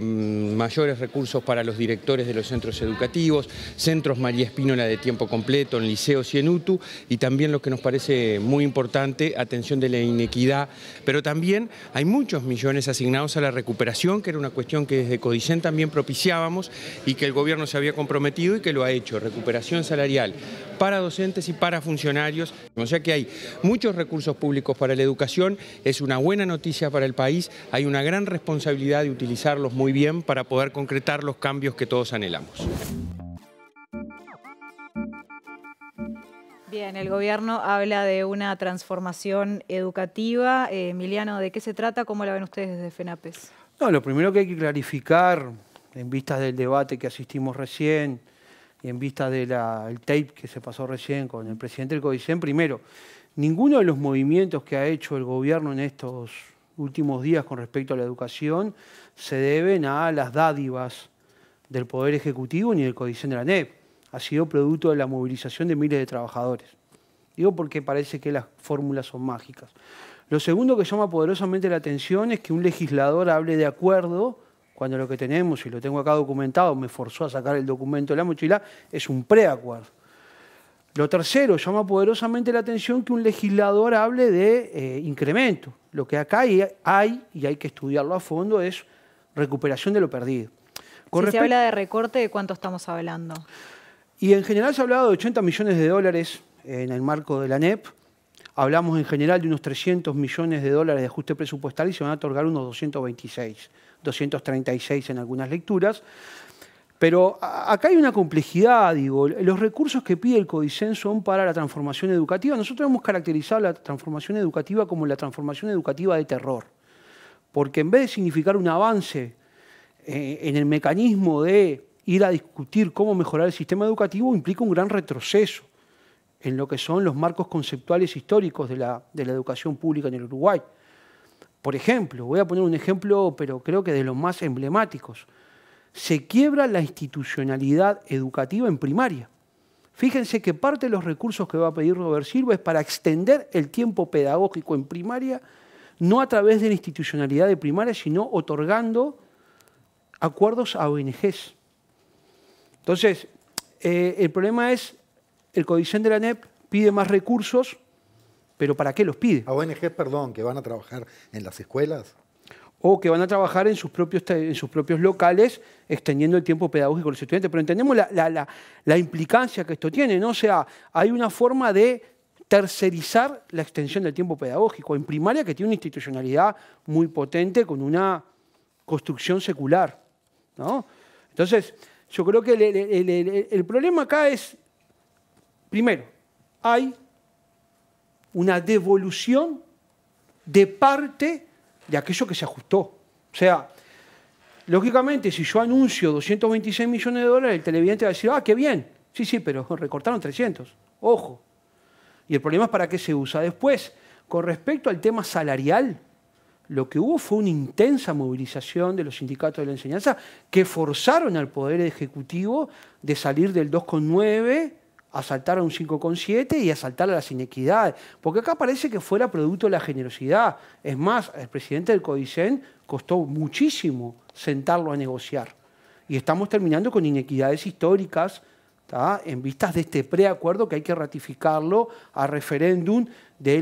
mayores recursos para los directores de los centros educativos, centros María Espínola de tiempo completo en liceos y en UTU, y también lo que nos parece muy importante, atención de la inequidad, pero también hay muchos millones asignados a la recuperación, que era una cuestión que desde CODICEN también propiciábamos y que el gobierno se había comprometido y que lo ha hecho, recuperación salarial para docentes y para funcionarios. O sea que hay muchos recursos públicos para la educación, es una buena noticia para el país, hay una gran responsabilidad de utilizarlos muy bien para poder concretar los cambios que todos anhelamos. Bien, el gobierno habla de una transformación educativa. Emiliano, ¿de qué se trata? ¿Cómo la ven ustedes desde FENAPES? No, lo primero que hay que clarificar, en vistas del debate que asistimos recién y en vistas del tape que se pasó recién con el presidente del CODICEN, primero, ninguno de los movimientos que ha hecho el gobierno en estos últimos días con respecto a la educación se deben a las dádivas del Poder Ejecutivo ni del CODICEN de la ANEP. Ha sido producto de la movilización de miles de trabajadores. Digo porque parece que las fórmulas son mágicas. Lo segundo que llama poderosamente la atención es que un legislador hable de acuerdo cuando lo que tenemos, y lo tengo acá documentado, me forzó a sacar el documento de la mochila, es un preacuerdo. Lo tercero, llama poderosamente la atención que un legislador hable de incremento. Lo que acá hay, y hay que estudiarlo a fondo, es recuperación de lo perdido. Si se habla de recorte, ¿de cuánto estamos hablando? Y en general se ha hablado de 80 millones de dólares en el marco de la ANEP. Hablamos en general de unos 300 millones de dólares de ajuste presupuestal y se van a otorgar unos 236 en algunas lecturas. Pero acá hay una complejidad, digo, los recursos que pide el Codicen son para la transformación educativa. Nosotros hemos caracterizado la transformación educativa como la transformación educativa de terror, porque en vez de significar un avance en el mecanismo de ir a discutir cómo mejorar el sistema educativo, implica un gran retroceso en lo que son los marcos conceptuales históricos de la educación pública en el Uruguay. Por ejemplo, voy a poner un ejemplo, pero creo que de los más emblemáticos. Se quiebra la institucionalidad educativa en primaria. Fíjense que parte de los recursos que va a pedir Robert Silva es para extender el tiempo pedagógico en primaria, no a través de la institucionalidad de primaria, sino otorgando acuerdos a ONGs. Entonces, el problema es, el Codicen de la ANEP pide más recursos, pero ¿para qué los pide? A ONGs, perdón, que van a trabajar en las escuelas. O que van a trabajar en sus propios locales, extendiendo el tiempo pedagógico de los estudiantes. Pero entendemos la implicancia que esto tiene, ¿no? O sea, hay una forma de tercerizar la extensión del tiempo pedagógico en primaria que tiene una institucionalidad muy potente con una construcción secular, ¿no? Entonces, yo creo que el problema acá es, primero, hay una devolución de parte de aquello que se ajustó. O sea, lógicamente, si yo anuncio 226 millones de dólares, el televidente va a decir, ah, qué bien. Sí, pero recortaron 300. Ojo. Y el problema es para qué se usa. Después, con respecto al tema salarial, lo que hubo fue una intensa movilización de los sindicatos de la enseñanza que forzaron al Poder Ejecutivo de salir del 2,9 a saltar a un 5,7 y a saltar a las inequidades. Porque acá parece que fuera producto de la generosidad. Es más, el presidente del Codicen costó muchísimo sentarlo a negociar. Y estamos terminando con inequidades históricas, ¿tá?, en vistas de este preacuerdo que hay que ratificarlo a referéndum de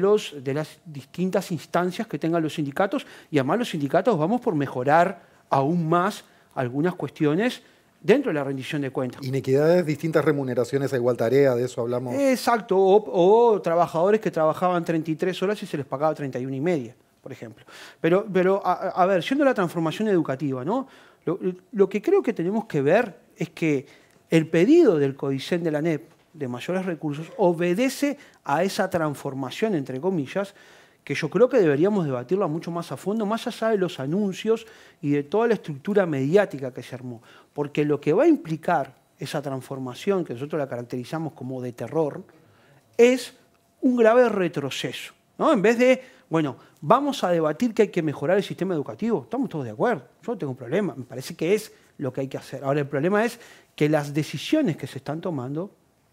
las distintas instancias que tengan los sindicatos. Y además los sindicatos vamos por mejorar aún más algunas cuestiones dentro de la rendición de cuentas. Inequidades, distintas remuneraciones a igual tarea, de eso hablamos. Exacto, o trabajadores que trabajaban 33 horas y se les pagaba 31,5, por ejemplo. Pero a ver, siendo la transformación educativa, ¿no? Lo que creo que tenemos que ver es que el pedido del Codicen de la ANEP de mayores recursos obedece a esa transformación, entre comillas, que yo creo que deberíamos debatirla mucho más a fondo, más allá de los anuncios y de toda la estructura mediática que se armó. Porque lo que va a implicar esa transformación, que nosotros la caracterizamos como de terror, es un grave retroceso, ¿no? En vez de, bueno, vamos a debatir que hay que mejorar el sistema educativo, estamos todos de acuerdo, yo no tengo un problema, me parece que es lo que hay que hacer. Ahora, el problema es que las decisiones que se están tomando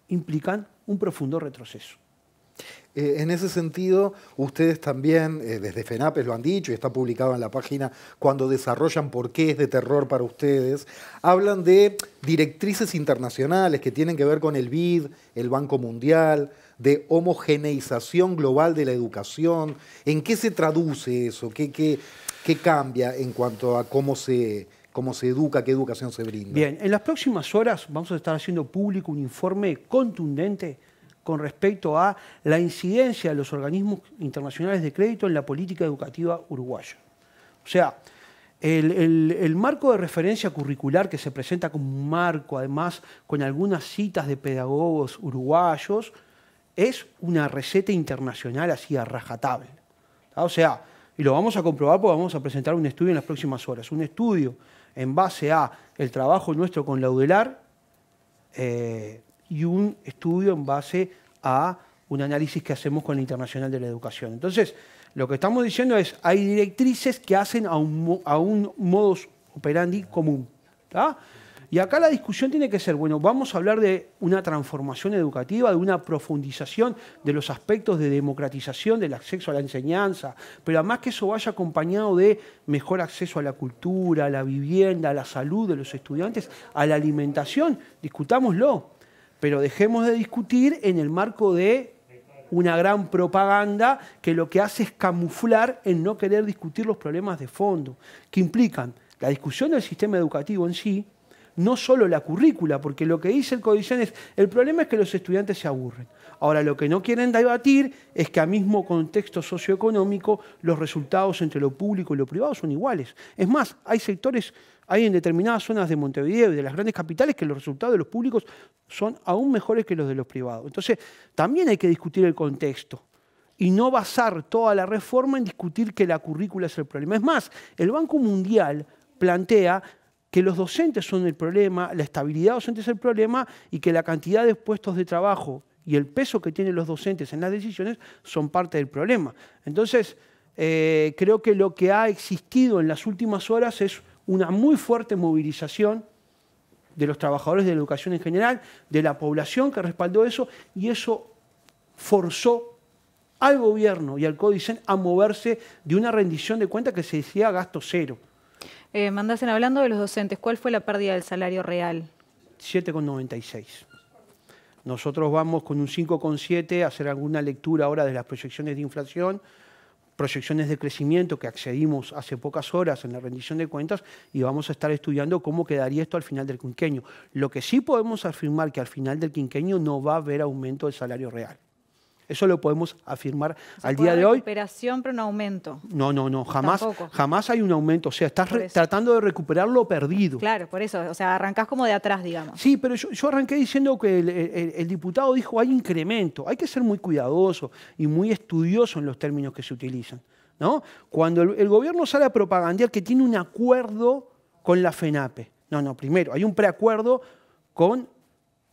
implican un profundo retroceso. En ese sentido, ustedes también, desde FENAPES lo han dicho y está publicado en la página, cuando desarrollan por qué es de terror para ustedes, hablan de directrices internacionales que tienen que ver con el BID, el Banco Mundial, de homogeneización global de la educación. ¿En qué se traduce eso? ¿Qué cambia en cuanto a cómo se educa, qué educación se brinda? Bien, en las próximas horas vamos a estar haciendo público un informe contundente con respecto a la incidencia de los organismos internacionales de crédito en la política educativa uruguaya. O sea, el marco de referencia curricular que se presenta como un marco, además con algunas citas de pedagogos uruguayos, es una receta internacional así a rajatabla. O sea, y lo vamos a comprobar porque vamos a presentar un estudio en las próximas horas, un estudio en base a el trabajo nuestro con la UDELAR, y un estudio en base a un análisis que hacemos con la Internacional de la Educación. Entonces, lo que estamos diciendo es, hay directrices que hacen a un modus operandi común, ¿tá? Y acá la discusión tiene que ser, bueno, vamos a hablar de una transformación educativa, de una profundización de los aspectos de democratización del acceso a la enseñanza, pero además que eso vaya acompañado de mejor acceso a la cultura, a la vivienda, a la salud de los estudiantes, a la alimentación, discutámoslo. Pero dejemos de discutir en el marco de una gran propaganda que lo que hace es camuflar en no querer discutir los problemas de fondo, que implican la discusión del sistema educativo en sí, no solo la currícula, porque lo que dice el Codicen es, el problema es que los estudiantes se aburren. Ahora, lo que no quieren debatir es que a mismo contexto socioeconómico los resultados entre lo público y lo privado son iguales. Es más, hay sectores, hay en determinadas zonas de Montevideo y de las grandes capitales que los resultados de los públicos son aún mejores que los de los privados. Entonces, también hay que discutir el contexto y no basar toda la reforma en discutir que la currícula es el problema. Es más, el Banco Mundial plantea que los docentes son el problema, la estabilidad docente es el problema y que la cantidad de puestos de trabajo y el peso que tienen los docentes en las decisiones son parte del problema. Entonces, creo que lo que ha existido en las últimas horas es una muy fuerte movilización de los trabajadores de la educación en general, de la población que respaldó eso, y eso forzó al gobierno y al Codicen a moverse de una rendición de cuentas que se decía gasto cero. Mandasen, hablando de los docentes, ¿cuál fue la pérdida del salario real? 7,96. Nosotros vamos con un 5,7 a hacer alguna lectura ahora de las proyecciones de inflación, proyecciones de crecimiento que accedimos hace pocas horas en la rendición de cuentas y vamos a estar estudiando cómo quedaría esto al final del quinquenio. Lo que sí podemos afirmar que al final del quinquenio no va a haber aumento del salario real. Eso lo podemos afirmar al día de hoy. Recuperación, pero un aumento. No, jamás hay un aumento. O sea, estás tratando de recuperar lo perdido. Claro, por eso. O sea, arrancás como de atrás, digamos. Sí, pero yo arranqué diciendo que el diputado dijo hay incremento. Hay que ser muy cuidadoso y muy estudioso en los términos que se utilizan, ¿no? Cuando el gobierno sale a propagandear que tiene un acuerdo con la FENAPE. No, primero, hay un preacuerdo con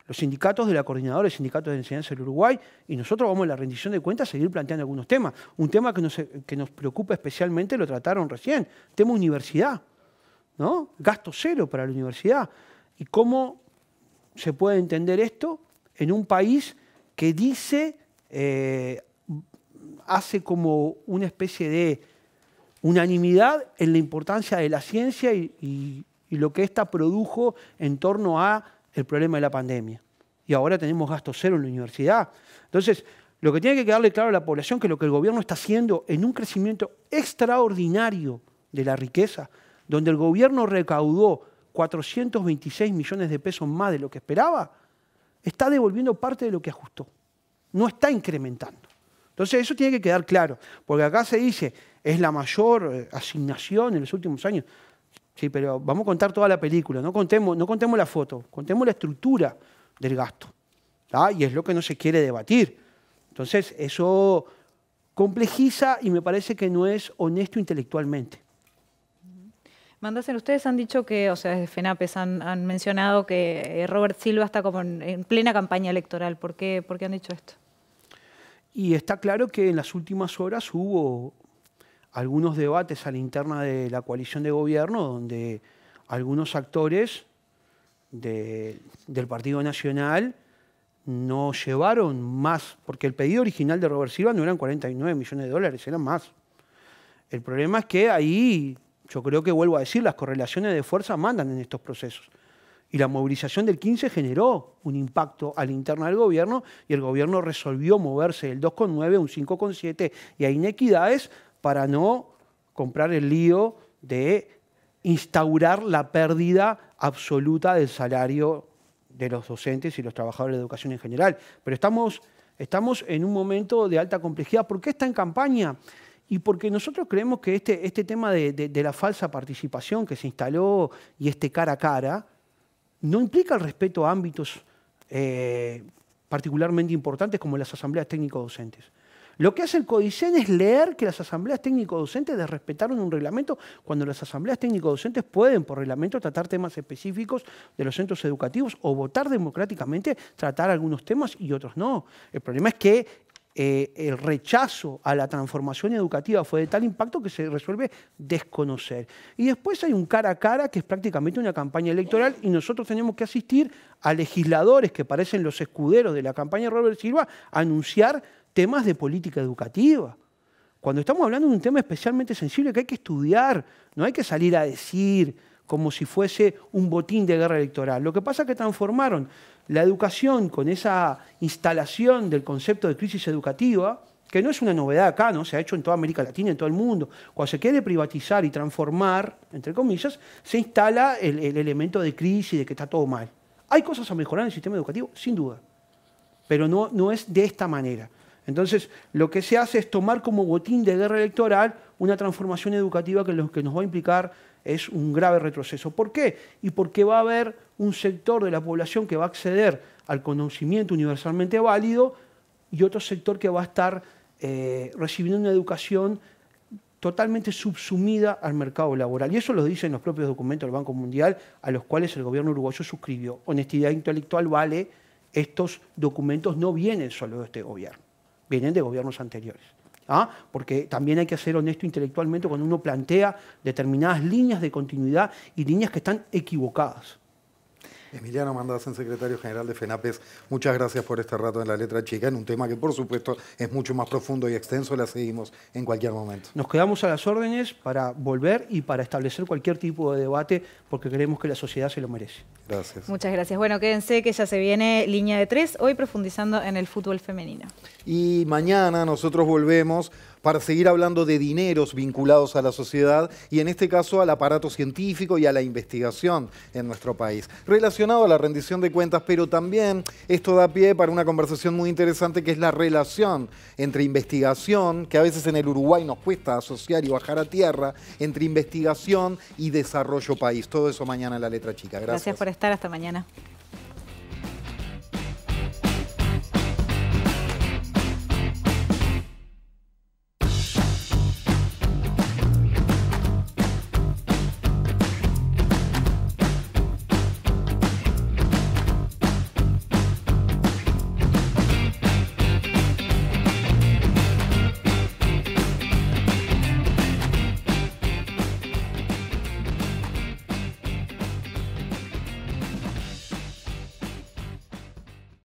los sindicatos de la Coordinadora de Sindicatos de Enseñanza del Uruguay, y nosotros vamos a la rendición de cuentas a seguir planteando algunos temas. Un tema que nos preocupa especialmente, lo trataron recién, tema universidad, ¿no? Gasto cero para la universidad. ¿Y cómo se puede entender esto en un país que dice, hace como una especie de unanimidad en la importancia de la ciencia y lo que ésta produjo en torno a el problema de la pandemia? Y ahora tenemos gasto cero en la universidad. Entonces, lo que tiene que quedarle claro a la población es que lo que el gobierno está haciendo en un crecimiento extraordinario de la riqueza, donde el gobierno recaudó 426 millones de pesos más de lo que esperaba, está devolviendo parte de lo que ajustó. No está incrementando. Entonces, eso tiene que quedar claro, porque acá se dice, es la mayor asignación en los últimos años. Sí, pero vamos a contar toda la película, no contemos la foto, contemos la estructura del gasto, ¿tá? Y es lo que no se quiere debatir. Entonces, eso complejiza y me parece que no es honesto intelectualmente. Mandasen, ustedes han dicho que, o sea, desde FENAPES han mencionado que Robert Silva está como en plena campaña electoral. ¿Por qué han dicho esto? Y está claro que en las últimas horas hubo algunos debates a la interna de la coalición de gobierno donde algunos actores del Partido Nacional no llevaron más, porque el pedido original de Robert Silva no eran 49 millones de dólares, eran más. El problema es que ahí, yo creo que vuelvo a decir, las correlaciones de fuerza mandan en estos procesos. Y la movilización del 15 generó un impacto a la interna del gobierno y el gobierno resolvió moverse del 2,9 a un 5,7 y hay inequidades para no comprar el lío de instaurar la pérdida absoluta del salario de los docentes y los trabajadores de educación en general. Pero estamos en un momento de alta complejidad. ¿Por qué está en campaña? Y porque nosotros creemos que este tema de la falsa participación que se instaló y este cara a cara no implica el respeto a ámbitos particularmente importantes como las asambleas técnico-docentes. Lo que hace el Codicen es leer que las asambleas técnico-docentes desrespetaron un reglamento cuando las asambleas técnico-docentes pueden, por reglamento, tratar temas específicos de los centros educativos o votar democráticamente, tratar algunos temas y otros no. El problema es que el rechazo a la transformación educativa fue de tal impacto que se resuelve desconocer. Y después hay un cara a cara que es prácticamente una campaña electoral y nosotros tenemos que asistir a legisladores que parecen los escuderos de la campaña de Robert Silva a anunciar temas de política educativa. Cuando estamos hablando de un tema especialmente sensible que hay que estudiar, no hay que salir a decir como si fuese un botín de guerra electoral. Lo que pasa es que transformaron la educación con esa instalación del concepto de crisis educativa, que no es una novedad acá, ¿no? Se ha hecho en toda América Latina, en todo el mundo. Cuando se quiere privatizar y transformar, entre comillas, se instala el elemento de crisis, de que está todo mal. ¿Hay cosas a mejorar en el sistema educativo? Sin duda. Pero no es de esta manera. Entonces, lo que se hace es tomar como botín de guerra electoral una transformación educativa que lo que nos va a implicar es un grave retroceso. ¿Por qué? Y porque va a haber un sector de la población que va a acceder al conocimiento universalmente válido y otro sector que va a estar recibiendo una educación totalmente subsumida al mercado laboral. Y eso lo dicen los propios documentos del Banco Mundial, a los cuales el gobierno uruguayo suscribió. Honestidad intelectual vale, estos documentos no vienen solo de este gobierno, vienen de gobiernos anteriores. Porque también hay que ser honesto intelectualmente cuando uno plantea determinadas líneas de continuidad y líneas que están equivocadas. Emiliano Mandasen, secretario general de FENAPES, muchas gracias por este rato en La Letra Chica, en un tema que por supuesto es mucho más profundo y extenso. La seguimos en cualquier momento. Nos quedamos a las órdenes para volver y para establecer cualquier tipo de debate, porque creemos que la sociedad se lo merece. Gracias. Muchas gracias. Bueno, quédense que ya se viene Línea de 3, hoy profundizando en el fútbol femenino. Y mañana nosotros volvemos para seguir hablando de dineros vinculados a la sociedad y en este caso al aparato científico y a la investigación en nuestro país, relacionado a la rendición de cuentas, pero también esto da pie para una conversación muy interesante que es la relación entre investigación, que a veces en el Uruguay nos cuesta asociar y bajar a tierra, entre investigación y desarrollo país. Todo eso mañana en La Letra Chica. Gracias. Gracias por estar, hasta mañana.